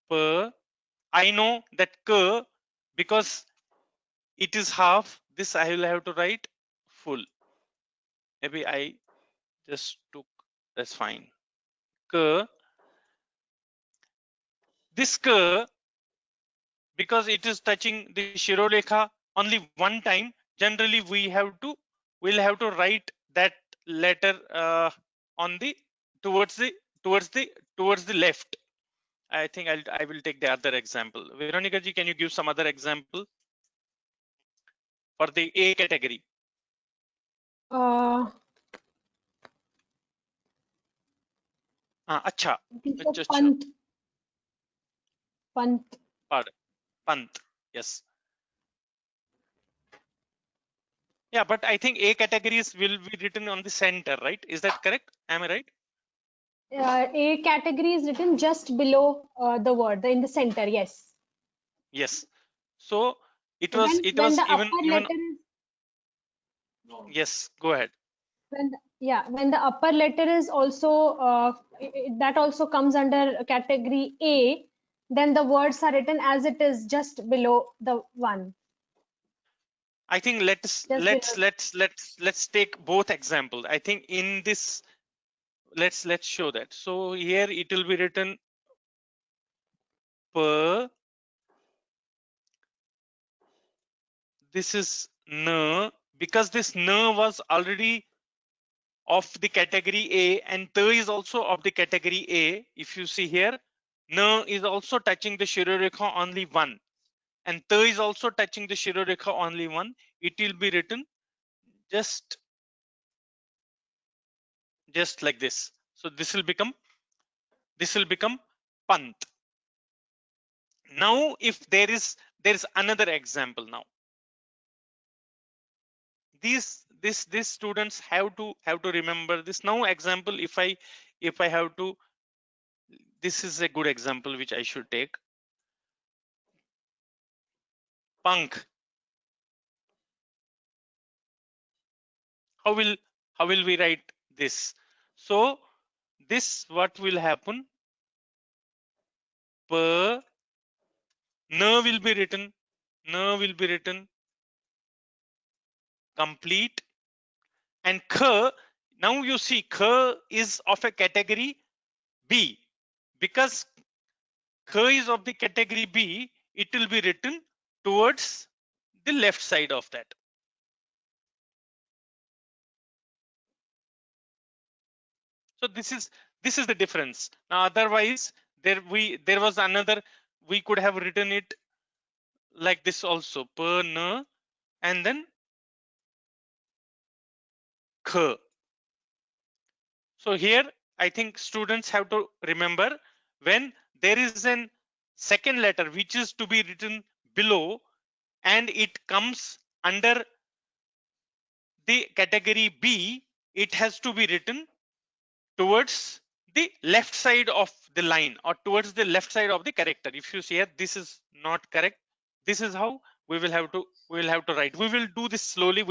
Speaker 2: per. I know that ka, because it is half, this I will have to write full. Maybe I just took, that's fine. Ka, this ka, because it is touching the Shirorekha only one time, generally we'll have to write that letter on the towards the left. I think I will take the other example. Veronica ji, can you give some other example for the A category? Acha.
Speaker 1: Pant. Pant.
Speaker 2: Pardon. Pant. Yes. Yeah, but I think A categories will be written on the center, right? Is that correct? Am I right?
Speaker 1: A category is written just below the word, in the center. Yes.
Speaker 2: Yes. So it
Speaker 1: when,
Speaker 2: was
Speaker 1: when the
Speaker 2: even
Speaker 1: upper letter is,
Speaker 2: yes. Go ahead.
Speaker 1: When the upper letter is also that also comes under category A, then the words are written as it is just below the one.
Speaker 2: I think let's take both examples. I think in this, let's show that. So here it will be written per. This is n, because this n was already of the category A, and t is also of the category A. If you see here, n is also touching the Shirorekha only one, and t is also touching the Shirorekha only one. It will be written just like this. So this will become pant. Now if there is another example. Now these students have to remember this. Now example, if I have to, this is a good example which I should take. Punk. How will we write this? So this, what will happen? Per, n will be written complete, and kh, now you see kh is of a category B. Because kh is of the category B, it will be written
Speaker 5: towards the left side of that. So this is the difference. Now otherwise there was another, we could have written it like this also, per na and then kh. So here I think students have to remember, when there is an second letter which is to be written below and it comes under the category B, it has to be written towards the left side of the line or towards the left side of the character. If you see here, this is not correct. This is how we will have to write. We will do this slowly.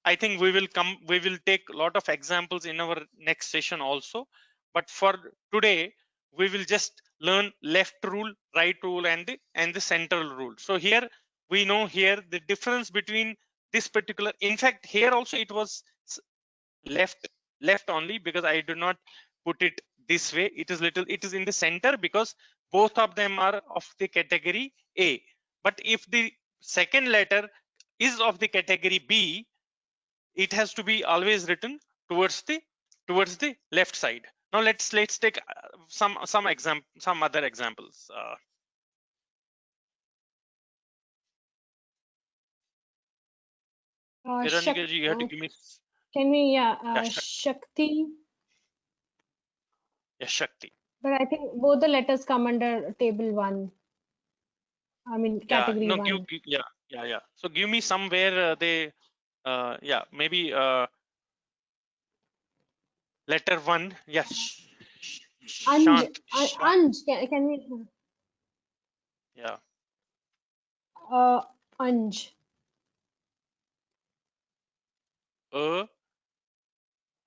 Speaker 5: I think we will take a lot of examples in our next session also. But for today, we will just learn left rule, right rule, and the central rule. So here we know here the difference between this particular. In fact, here also it was left only, because I do not put it this way. It is in the center because both of them are of the category A. But if the second letter is of the category B, it has to be always written towards the left side. Now let's take some other examples. Veronica, you have to give me.
Speaker 1: Can we,
Speaker 5: Yeah,
Speaker 1: Shakti?
Speaker 5: Yeah, Shakti.
Speaker 1: But I think both the letters come under table 1. I mean, category
Speaker 5: No,
Speaker 1: 1.
Speaker 5: yeah. So give me somewhere yeah, maybe letter 1. Yes.
Speaker 1: Anj.
Speaker 5: Shant.
Speaker 1: Anj. Can we?
Speaker 5: Yeah.
Speaker 1: Anj.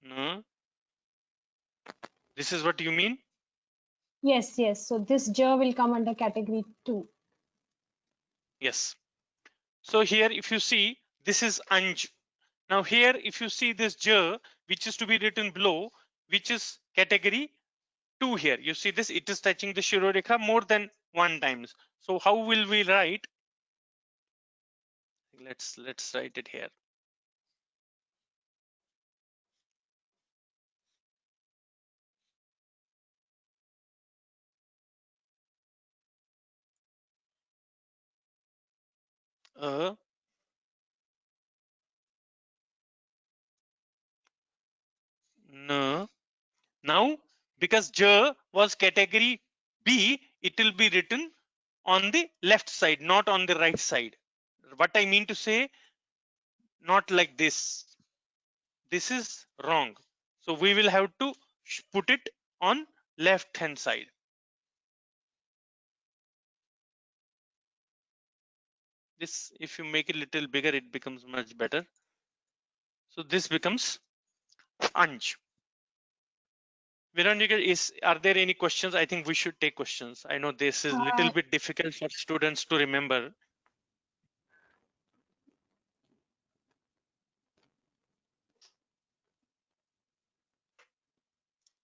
Speaker 5: No. This is what you mean?
Speaker 1: Yes. So this j will come under category 2.
Speaker 5: Yes. So here, if you see, this is Anj. Now here, if you see this j, which is to be written below, which is category 2 here. You see this, it is touching the Shirodekha more than 1 times. So how will we write? Let's write it here. No. Now, because j was category B, it will be written on the left side, not on the right side. What I mean to say, not like this. This is wrong. So we will have to put it on left hand side. This, if you make it a little bigger, it becomes much better. So this becomes Anj. Veronica, are there any questions? I think we should take questions. I know this is a little bit difficult for students to remember.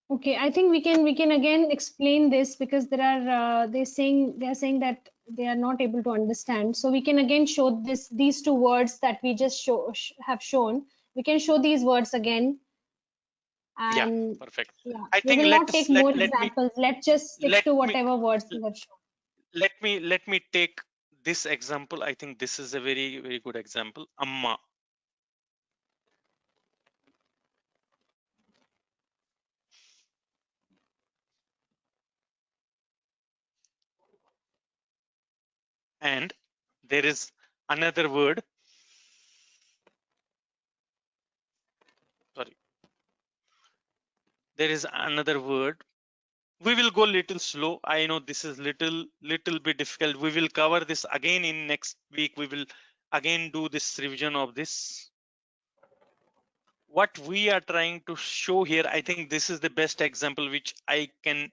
Speaker 1: Okay, I think we can again explain this, because there are they are saying that they are not able to understand. So we can again show these two words that we just have shown. We can show these words again. And
Speaker 5: yeah, perfect.
Speaker 1: Yeah,
Speaker 5: I
Speaker 1: we
Speaker 5: think
Speaker 1: will not take more examples. Let's just stick to whatever words we have shown.
Speaker 5: Let me take this example. I think this is a very good example. Amma. And there is another word. Sorry. There is another word. We will go little slow. I know this is little bit difficult. We will cover this again in next week. We will again do this revision of this. What we are trying to show here, I think this is the best example which I can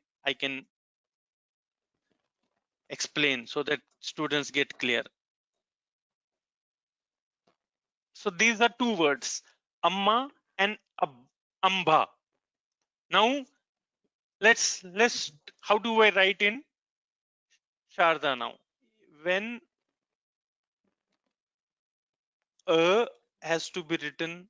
Speaker 5: explain so that students get clear. So these are two words, Amma and Amba. Now let's how do I write in Sharda now? When A has to be written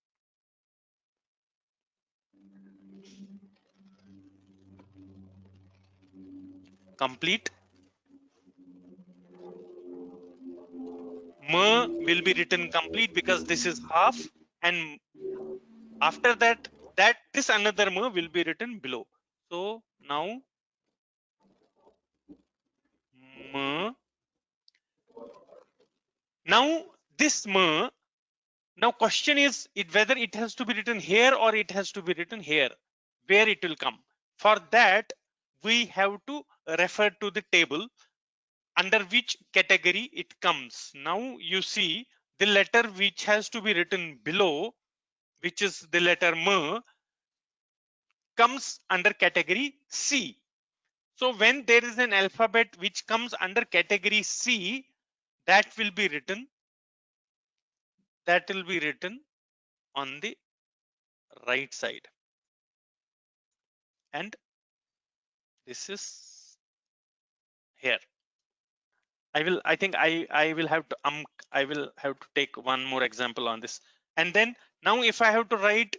Speaker 5: complete. M will be written complete because this is half, and after that, this another M will be written below. So now M. Now this M. Now question is whether it has to be written here or it has to be written here, where it will come. For that, we have to refer to the table under which category it comes. Now you see the letter which has to be written below, which is the letter M, comes under category C. So when there is an alphabet which comes under category C, that will be written on the right side, and this is here. I think I will have to take one more example on this. And then now if I have to write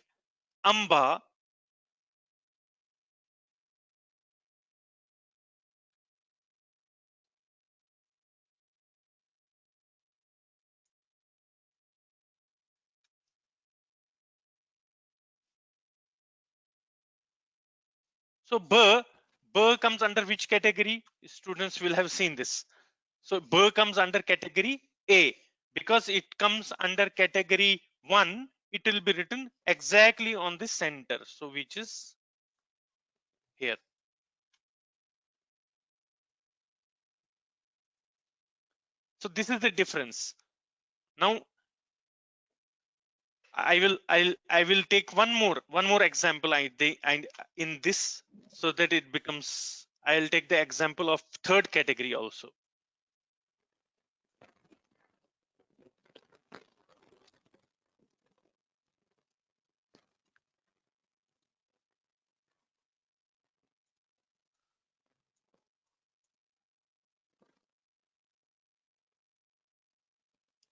Speaker 5: Amba, so B comes under which category? Students will have seen this. So B comes under category A. Because it comes under category 1, it will be written exactly on the center. So which is here. So this is the difference. Now I will take one more example in this, so that it becomes, I'll take the example of third category also.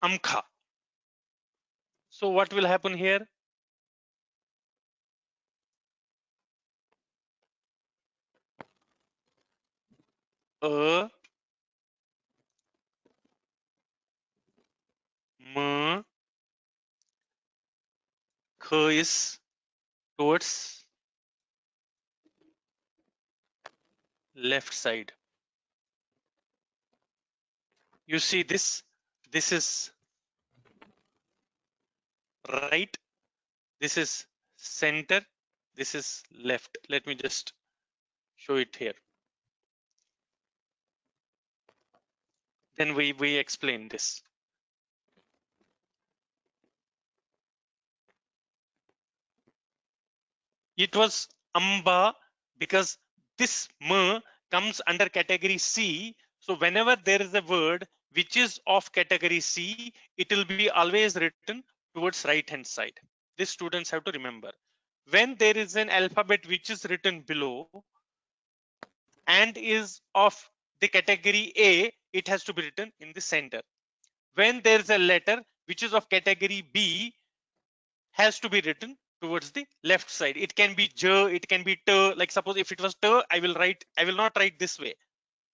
Speaker 5: Amkha. So what will happen here? A, M, Kh is towards left side. You see this is right, this is center, this is left. Let me just show it here. Then we explain this. It was Amba because this M comes under category C. So whenever there is a word which is of category C, it will be always written towards right hand side. This students have to remember. When there is an alphabet which is written below and is of the category A, it has to be written in the center. When there is a letter which is of category B, has to be written towards the left side. It can be J, it can be T. Like suppose if it was T, I will not write this way.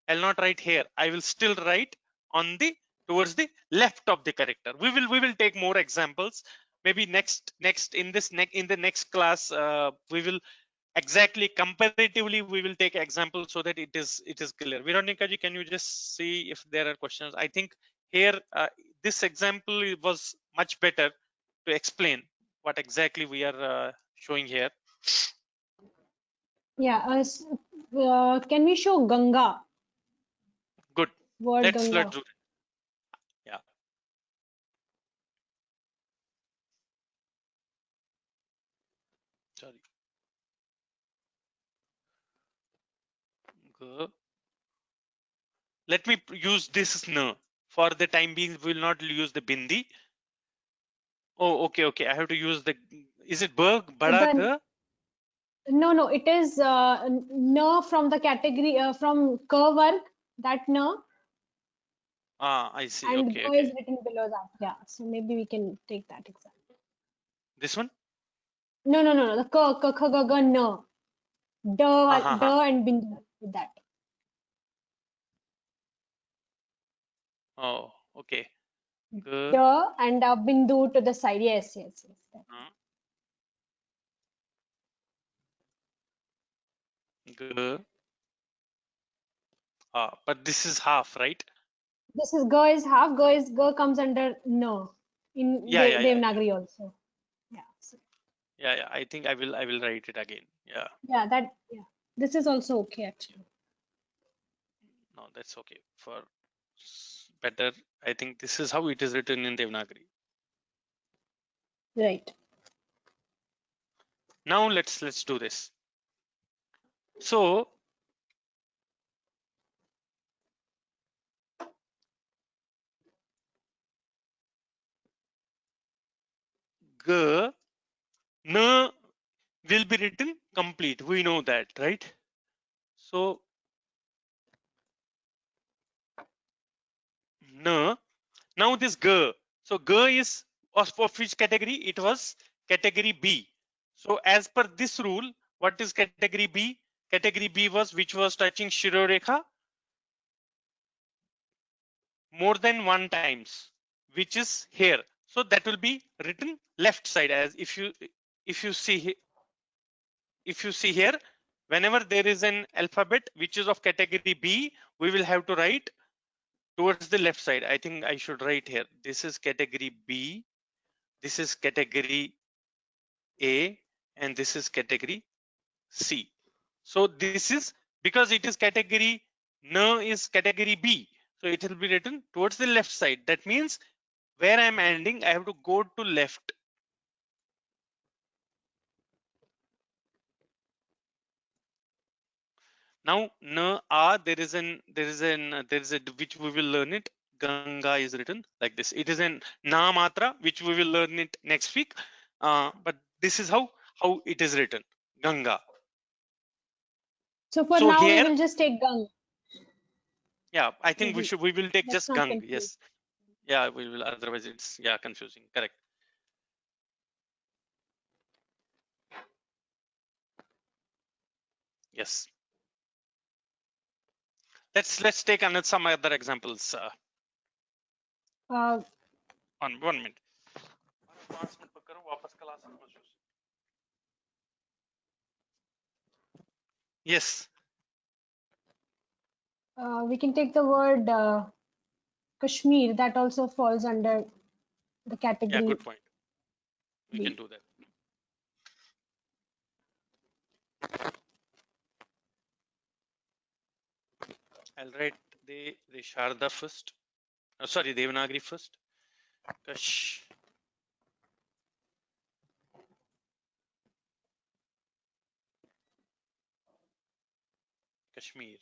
Speaker 5: I'll not write here. I will still write on the towards the left of the character. We will take more examples. Maybe in the next class, we will exactly comparatively we will take examples so that it is clear. Veronica ji, can you just see if there are questions? I think here this example was much better to explain what exactly we are showing here.
Speaker 1: Yeah. Can we show Ganga?
Speaker 5: Good.
Speaker 1: Word
Speaker 5: Let's
Speaker 1: Ganga.
Speaker 5: do it. Yeah. Sorry. Let me use this N. For the time being, we will not use the bindi. Oh, okay. I have to use the. Is it Berg? Bada G?
Speaker 1: No, it is N from the category from K work, that N.
Speaker 5: I see.
Speaker 1: And
Speaker 5: Okay,
Speaker 1: G is
Speaker 5: okay.
Speaker 1: written below that. Yeah, so maybe we can take that example.
Speaker 5: This one?
Speaker 1: No, the K, K, K, G, G, N. D and bindu with that.
Speaker 5: Oh, okay. G,
Speaker 1: D and bindu to the side. Yes.
Speaker 5: G. But this is half, right?
Speaker 1: This is G is half. G comes under no in
Speaker 5: Yeah.
Speaker 1: Devanagari also. Yeah. So,
Speaker 5: Yeah. I think I will write it again. Yeah.
Speaker 1: yeah. This is also okay actually.
Speaker 5: No, that's okay. For better, I think this is how it is written in Devanagari.
Speaker 1: Right.
Speaker 5: Now let's do this. So G, N will be written complete. We know that, right? So N. Now this G. So G is of which category? It was category B. So as per this rule, what is category B? Category B was which was touching Shirorekha more than one times, which is here. So that will be written left side. As if you see here, whenever there is an alphabet which is of category B, we will have to write towards the left side. I think I should write here. This is category B. This is category A, and this is category C. So this is because it is category N is category B. So it will be written towards the left side. That means where I'm ending, I have to go to left. Now N A, there is a which we will learn it. Ganga is written like this. It is an Na Matra, which we will learn it next week. But this is how it is written. Ganga.
Speaker 1: So for
Speaker 5: So
Speaker 1: now we
Speaker 5: here,
Speaker 1: will just take Gang.
Speaker 5: yeah, I think we will take
Speaker 1: Let's
Speaker 5: just
Speaker 1: not
Speaker 5: Gang.
Speaker 1: confuse.
Speaker 5: Yes. Yeah, we will. Otherwise, it's confusing. Correct. Yes. Let's take some other examples.
Speaker 1: Uh,
Speaker 5: 1 minute. Yes.
Speaker 1: we can take the word Kashmir. That also falls under the
Speaker 5: Yeah,
Speaker 1: category
Speaker 5: good point. We
Speaker 1: B.
Speaker 5: can do that. I'll write the Sharda first. Sorry, Devanagari first. Kashmir.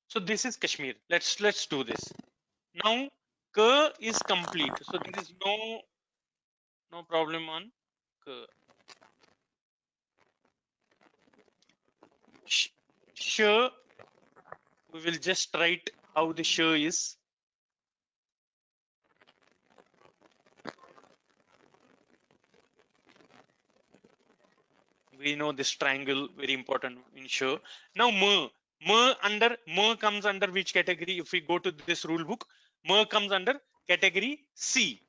Speaker 5: So this is Kashmir. Let's do this. Now K is complete. So there is no problem on K. Sh, we will just write how the sh is. We know this triangle, very important in sh. Now M comes under which category? If we go to this rule book, M comes under category C.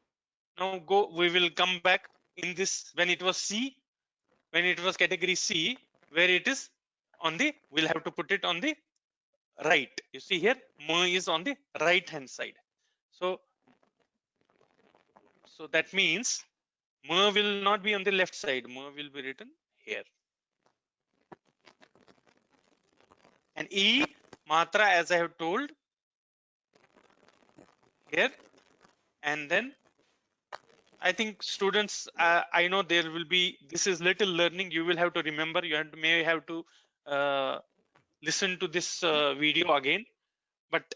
Speaker 5: Now we will come back in this when it was C, when it was category C, where it is on the, we'll have to put it on the right. You see here, M is on the right hand side. So that means M will not be on the left side. M will be written here. And E matra, as I have told here, and then I think students, I know there will be, this is little learning. You will have to remember. You may have to listen to this video again. But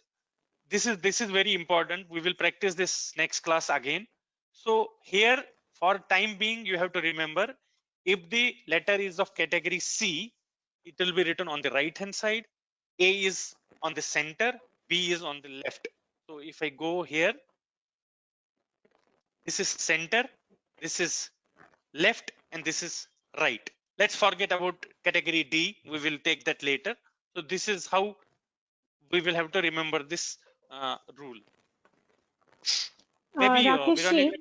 Speaker 5: this is very important. We will practice this next class again. So here, for time being, you have to remember, if the letter is of category C, it will be written on the right hand side. A is on the center, B is on the left. So if I go here, this is center, this is left, and this is right. Let's forget about category D. We will take that later. So this is how we will have to remember this rule. Maybe
Speaker 1: Rakesh,
Speaker 5: Veronica,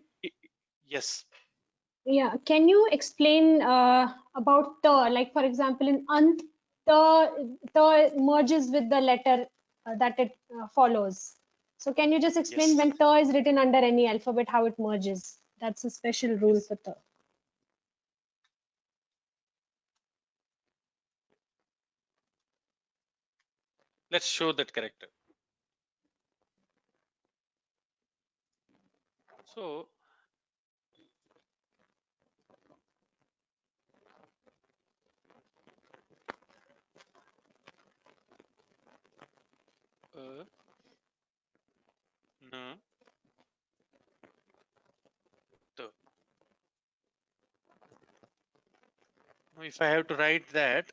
Speaker 5: yes.
Speaker 1: yeah, can you explain about the, like for example, in ant, the merges with the letter that it follows. So can you just explain
Speaker 5: Yes.
Speaker 1: when ta is written under any alphabet, how it merges? That's a special rule
Speaker 5: Yes.
Speaker 1: for ta.
Speaker 5: Let's show that character. So n, t. Now if I have to write that,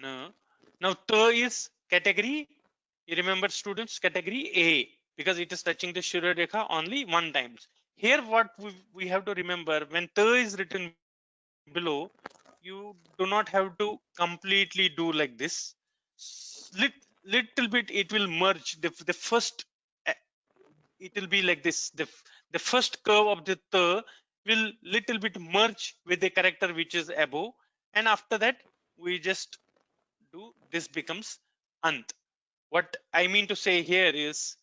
Speaker 5: n. Now t is category. You remember, students, category A, because it is touching the Shura Rekha only one times. Here what we have to remember, when t is written below, you do not have to completely do like this. Little bit it will merge the first, it will be like this. The first curve of the th will little bit merge with the character which is above, and after that we just do this becomes ant. What I mean to say here is,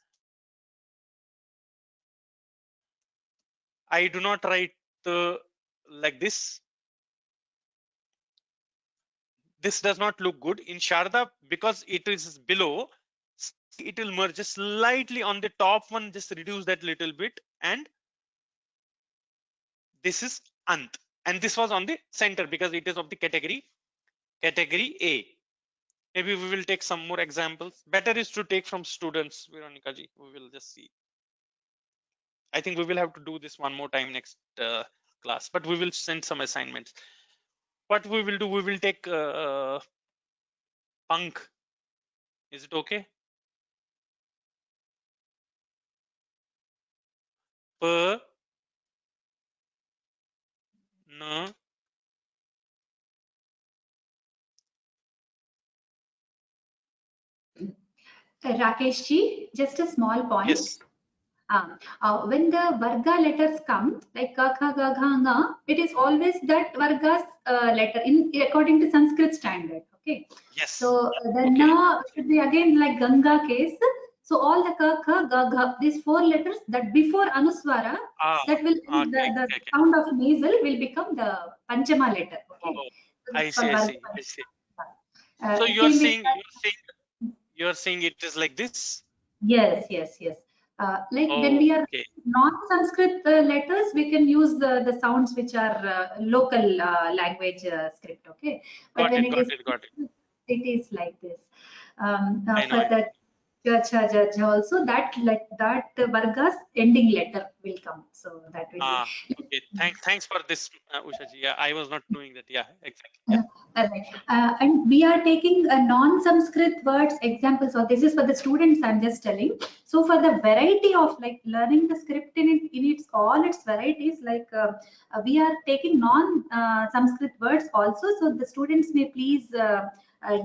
Speaker 5: I do not write the like this. This does not look good in Sharda because it is below. It will merge slightly on the top one, just reduce that little bit, and this is ant. And this was on the center because it is of the category A. Maybe we will take some more examples. Better is to take from students, Veronica ji. We will just see. I think we will have to do this one more time next class, but we will send some assignments. What we will do, we will take Punk. Is it okay? P, N.
Speaker 3: Rakesh ji, just a small point.
Speaker 5: Yes.
Speaker 3: When the Varga letters come, like ka, kha, ga, gha, nga, it is always that Varga's letter in according to Sanskrit standard. Okay.
Speaker 5: Yes.
Speaker 3: So the
Speaker 5: Okay.
Speaker 3: na should be again like Ganga case. So all the ka, kha, ga, gha, these four letters that before Anuswara, that will the sound of nasal will become the Panchama letter. Okay.
Speaker 5: Oh,
Speaker 3: So
Speaker 5: I see. I see. So you're saying it is like this?
Speaker 3: Yes. Like when we are non-Sanskrit letters, we can use the sounds which are local language script. Okay, but when it is like this. For the cha, also that Varga's ending letter will come. So that will be.
Speaker 5: Okay. Thanks for this, Usha ji. Yeah, I was not knowing that. Yeah, exactly. Yeah.
Speaker 3: And we are taking non-Sanskrit words examples. So this is for the students. I'm just telling. So for the variety of like learning the script in its all its varieties, like we are taking non-Sanskrit words also. So the students may please. I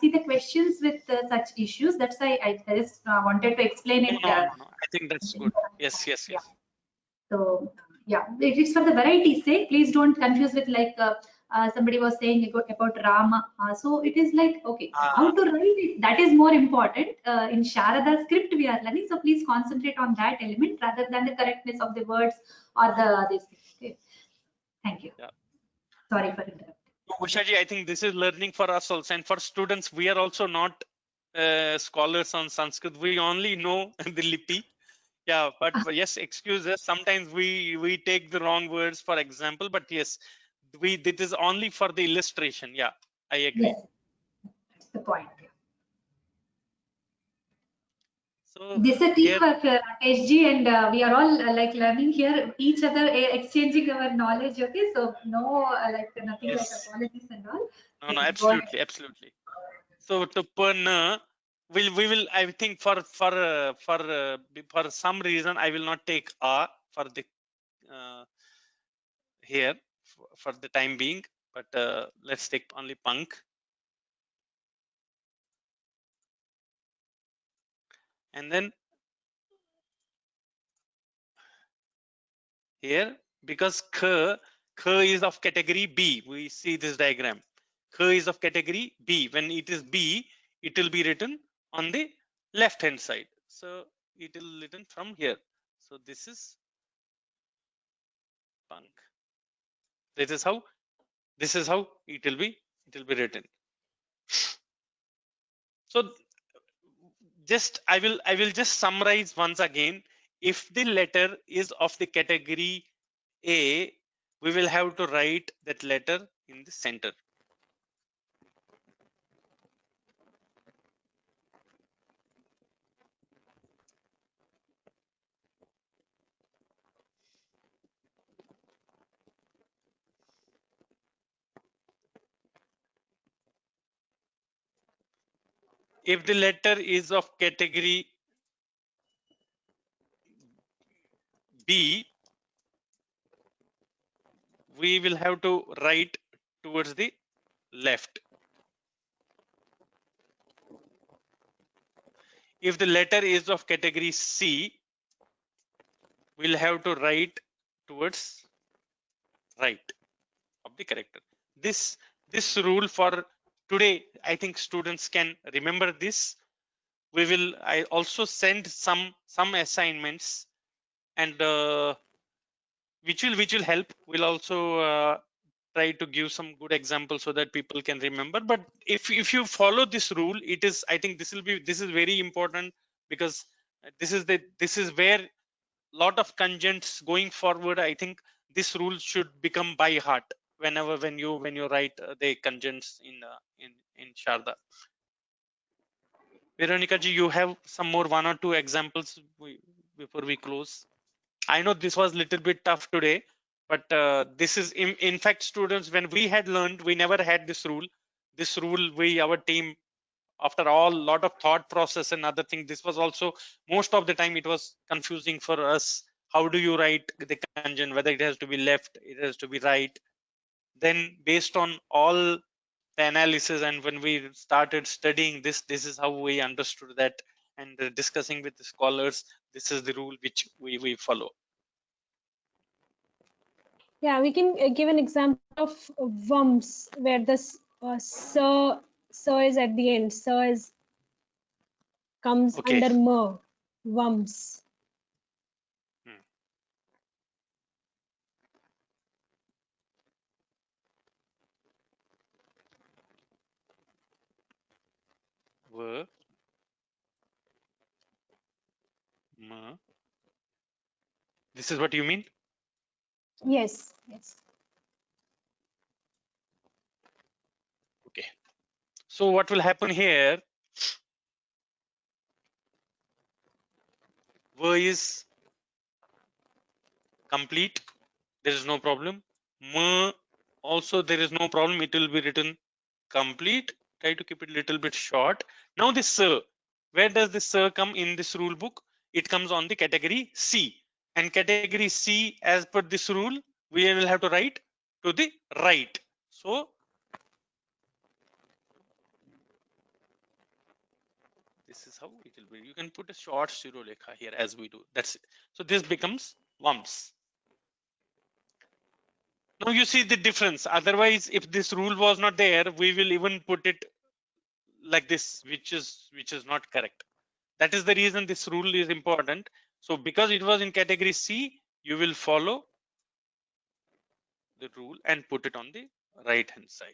Speaker 3: see the questions with such issues. That's why I just wanted to explain it.
Speaker 5: No. I think that's good. Yes.
Speaker 3: Yeah. So yeah, it's for the variety's sake. Please don't confuse with like somebody was saying about Rama. So it is like, okay, how to write it, that is more important. In Sharada script we are learning, so please concentrate on that element rather than the correctness of the words or this. Okay. Thank you.
Speaker 5: Yeah.
Speaker 3: Sorry for interrupting.
Speaker 5: Usha ji, I think this is learning for us also, and for students, we are also not scholars on Sanskrit. We only know the lipi. Yeah, but yes, excuse us. Sometimes we take the wrong words, for example. But yes, This is only for the illustration. Yeah, I agree.
Speaker 3: Yes, that's the point.
Speaker 5: So
Speaker 3: This is a
Speaker 5: here,
Speaker 3: teamwork, SG, and we are all like learning here, each other, exchanging our knowledge. Okay, so no, like nothing like
Speaker 5: yes,
Speaker 3: apologies and all.
Speaker 5: no,
Speaker 3: Let's go ahead.
Speaker 5: absolutely. So to pun, we will. I think for some reason I will not take a for the uh, here for the time being, but let's take only punk. And then here, because k is of category B, we see this diagram. K is of category B. When it is B, it will be written on the left hand side. So it will be written from here. So this is punk. This is how it will be written. So just I will just summarize once again. If the letter is of the category A, we will have to write that letter in the center. If the letter is of category B, we will have to write towards the left. If the letter is of category C, we'll have to write towards right of the character. This rule for today, I think students can remember this. I also send some assignments, and which will help. We'll also try to give some good examples so that people can remember. But if you follow this rule, it is, I think this is very important, because this is where lot of conjuncts going forward. I think this rule should become by heart when you write the conjuncts in Sharda. Veronica ji, you have some more one or two examples before we close? I know this was a little bit tough today, but this is in fact, students, when we had learned, we never had this rule. This rule, our team, after all lot of thought process and other thing, this was also most of the time it was confusing for us. How do you write the conjunct, whether it has to be left, it has to be right? Then based on all the analysis, and when we started studying this is how we understood that, and discussing with the scholars, this is the rule which we follow.
Speaker 1: Yeah, we can give an example of vums where this sir is at the end. Sir is comes
Speaker 5: Okay.
Speaker 1: under mer, vums.
Speaker 5: V, M. This is what you mean?
Speaker 1: Yes, yes.
Speaker 5: Okay. So what will happen here? V is complete. There is no problem. M also there is no problem. It will be written complete. Try to keep it a little bit short. Now this sir, where does this sir come in this rule book? It comes on the category C, and category C, as per this rule, we will have to write to the right. So this is how it will be. You can put a short Shirolekha here as we do. That's it. So this becomes vums. Now you see the difference. Otherwise, if this rule was not there, we will even put it like this, which is not correct. That is the reason this rule is important. So because it was in category C, you will follow the rule and put it on the right hand side.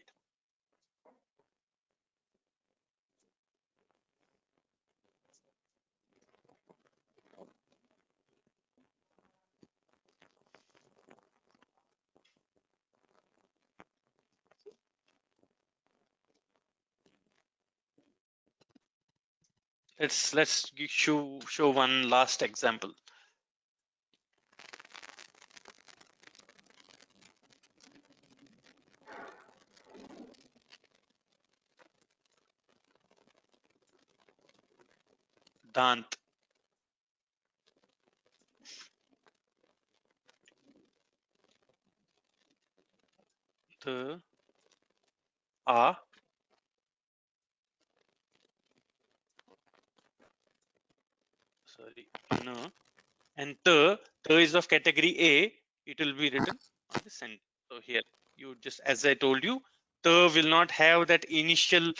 Speaker 5: let's show one last example. Dant. The a sorry no and the is of category A. It will be written on the center. So here you just, as I told you, the will not have that initial,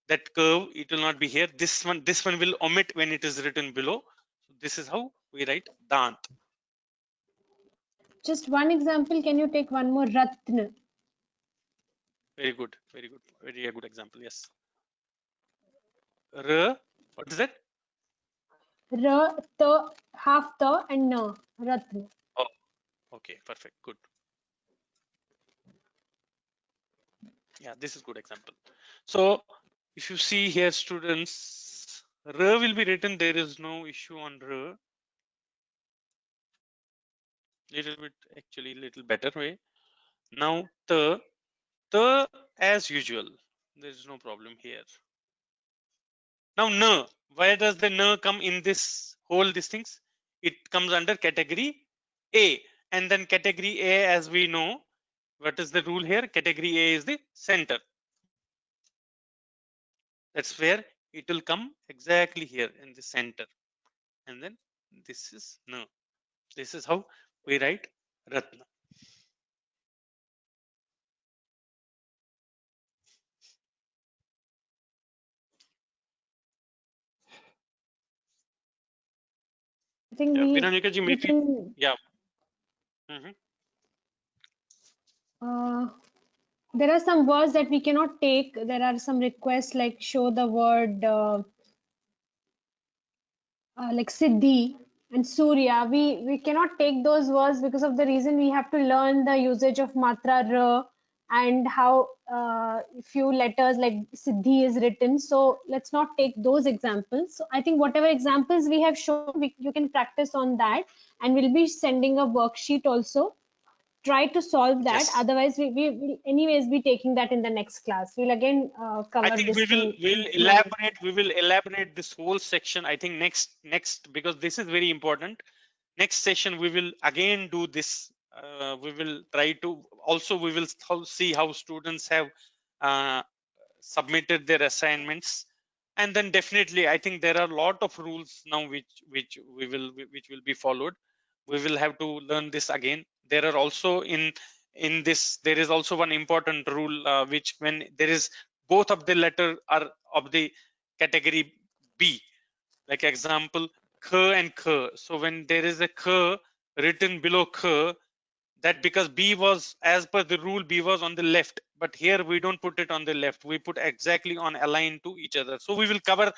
Speaker 5: that curve. It will not be here. This one will omit when it is written below. So this is how we write dant.
Speaker 1: Just one example. Can you take one more? Ratna.
Speaker 5: Very good. Very good. Very good example. Yes. R. What is that?
Speaker 1: R, the, half the, and na. Ratna.
Speaker 5: Oh, okay. Perfect. Good. Yeah, this is good example. So if you see here, students, R will be written. There is no issue on R. Little bit, actually, little better way. Now the as usual. There is no problem here. Now N. Where does the N come in this whole these things? It comes under category A, and then category A, as we know, what is the rule here? Category A is the center. That's where it will come exactly here in the center, and then this is N. This is how we write Ratna.
Speaker 1: I think
Speaker 5: Yeah,
Speaker 1: we
Speaker 5: Vinamika ji, maybe,
Speaker 1: can.
Speaker 5: yeah. Mm-hmm.
Speaker 1: There are some words that we cannot take. There are some requests like show the word like Siddhi and Surya. We cannot take those words because of the reason we have to learn the usage of Matra R and how few letters like Siddhi is written. So let's not take those examples. So I think whatever examples we have shown, you can practice on that, and we'll be sending a worksheet also. Try to solve that.
Speaker 5: Yes.
Speaker 1: Otherwise, we will anyways be taking that in the next class. We'll again
Speaker 5: I
Speaker 1: cover
Speaker 5: think
Speaker 1: this thing.
Speaker 5: we will elaborate this whole section. I think next because this is very important. Next session we will again do this. We will try to also we will see how students have uh, submitted their assignments, and then definitely I think there are a lot of rules now which will be followed. We will have to learn this again. There are also in this there is also one important rule which when there is both of the letter are of the category B, like example k and k. So when there is a k written below k, that because B was, as per the rule, B was on the left, but here we don't put it on the left, we put exactly on aligned to each other. So we will cover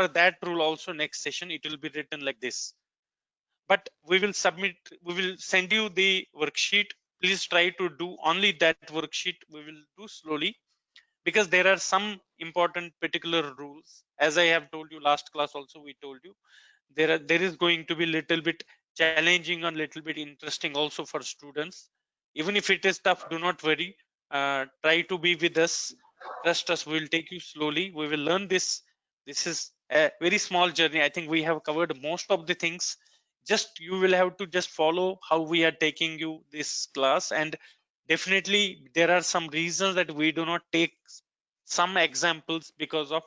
Speaker 5: that rule also next session. It will be written like this, but we will send you the worksheet. Please try to do only that worksheet. We will do slowly because there are some important particular rules. As I have told you last class also, we told you there is going to be little bit challenging and little bit interesting also for students. Even if it is tough, do not worry. Try to be with us. Trust us, we will take you slowly. We will learn this. This is a very small journey. I think we have covered most of the things. Just you will have to just follow how we are taking you this class, and definitely there are some reasons that we do not take some examples because of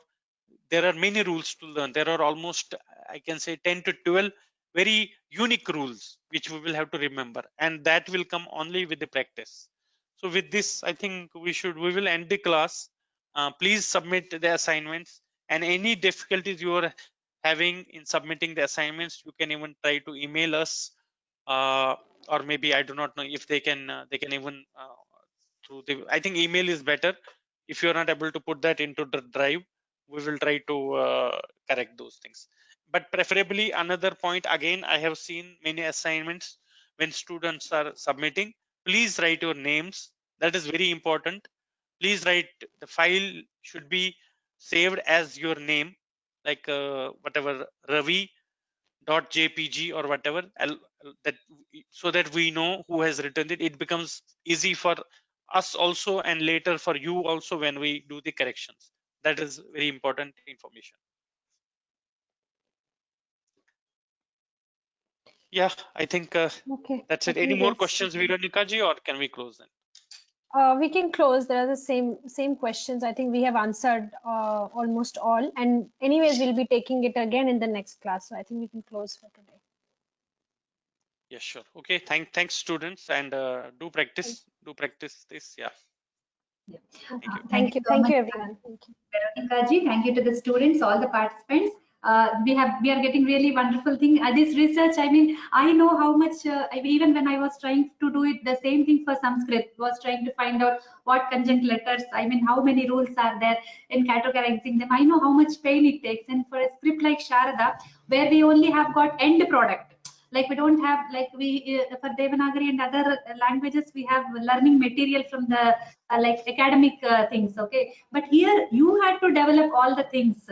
Speaker 5: there are many rules to learn. There are almost, I can say, 10 to 12 very unique rules which we will have to remember, and that will come only with the practice. So with this, I think we will end the class. Please submit the assignments, and any difficulties you are having in submitting the assignments, you can even try to email us, or maybe I do not know if they can even through the, I think email is better. If you're not able to put that into the drive, we will try to correct those things. But preferably, another point, again, I have seen many assignments when students are submitting, please write your names. That is very important. Please write, the file should be saved as your name, like whatever Ravi.jpg or whatever, so that we know who has written it. It becomes easy for us also, and later for you also when we do the corrections. That is very important information. Yeah, I think
Speaker 1: Okay.
Speaker 5: that's it.
Speaker 1: I
Speaker 5: Any
Speaker 1: think
Speaker 5: more
Speaker 1: that's-
Speaker 5: questions, Veronica ji, or can we close then?
Speaker 1: We can close. There are the same questions. I think we have answered almost all. And anyways, we'll be taking it again in the next class. So I think we can close for today.
Speaker 5: Yes, sure. Okay. Thanks, students, and do practice this. Yeah.
Speaker 3: Yeah.
Speaker 5: Thank you.
Speaker 1: Thank you.
Speaker 3: so
Speaker 1: Thank
Speaker 3: much,
Speaker 1: you, everyone. Thank you.
Speaker 3: Veronica ji. Thank you to the students, all the participants. We are getting really wonderful thing. This research, I mean, I know how much, even when I was trying to do it, the same thing for Sanskrit, was trying to find out what conjunct letters, I mean, how many rules are there in categorizing them. I know how much pain it takes. And for a script like Sharada, where we only have got end product, like we don't have, like we for Devanagari and other languages, we have learning material from the like academic things, okay, but here you had to develop all the things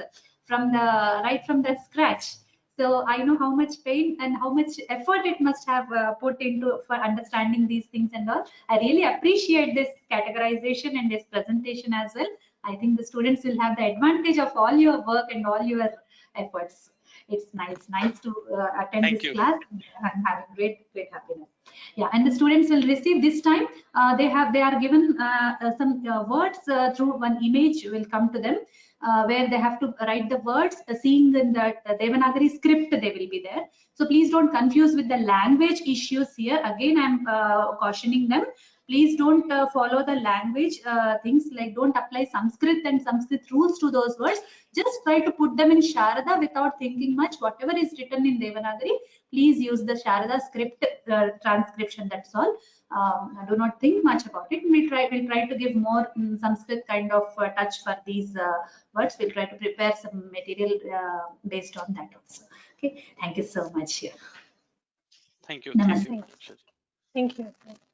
Speaker 3: from the right from the scratch. So I know how much pain and how much effort it must have put into for understanding these things and all. I really appreciate this categorization and this presentation as well. I think the students will have the advantage of all your work and all your efforts. It's nice to attend
Speaker 5: Thank
Speaker 3: this
Speaker 5: you.
Speaker 3: class and having great happiness. Yeah, and the students will receive this time. They are given some words through one image will come to them, where they have to write the words. Seeing in the Devanagari script, they will be there. So please don't confuse with the language issues here. Again, I'm cautioning them. Please don't follow the language things, like don't apply Sanskrit and Sanskrit rules to those words. Just try to put them in Sharada without thinking much. Whatever is written in Devanagari, please use the Sharada script transcription. That's all. Do not think much about it. We'll try to give more Sanskrit kind of touch for these words. We'll try to prepare some material based on that also. Okay. Thank you so much.
Speaker 5: Thank you.
Speaker 3: Namaste.
Speaker 5: Thank you.
Speaker 1: Thank you.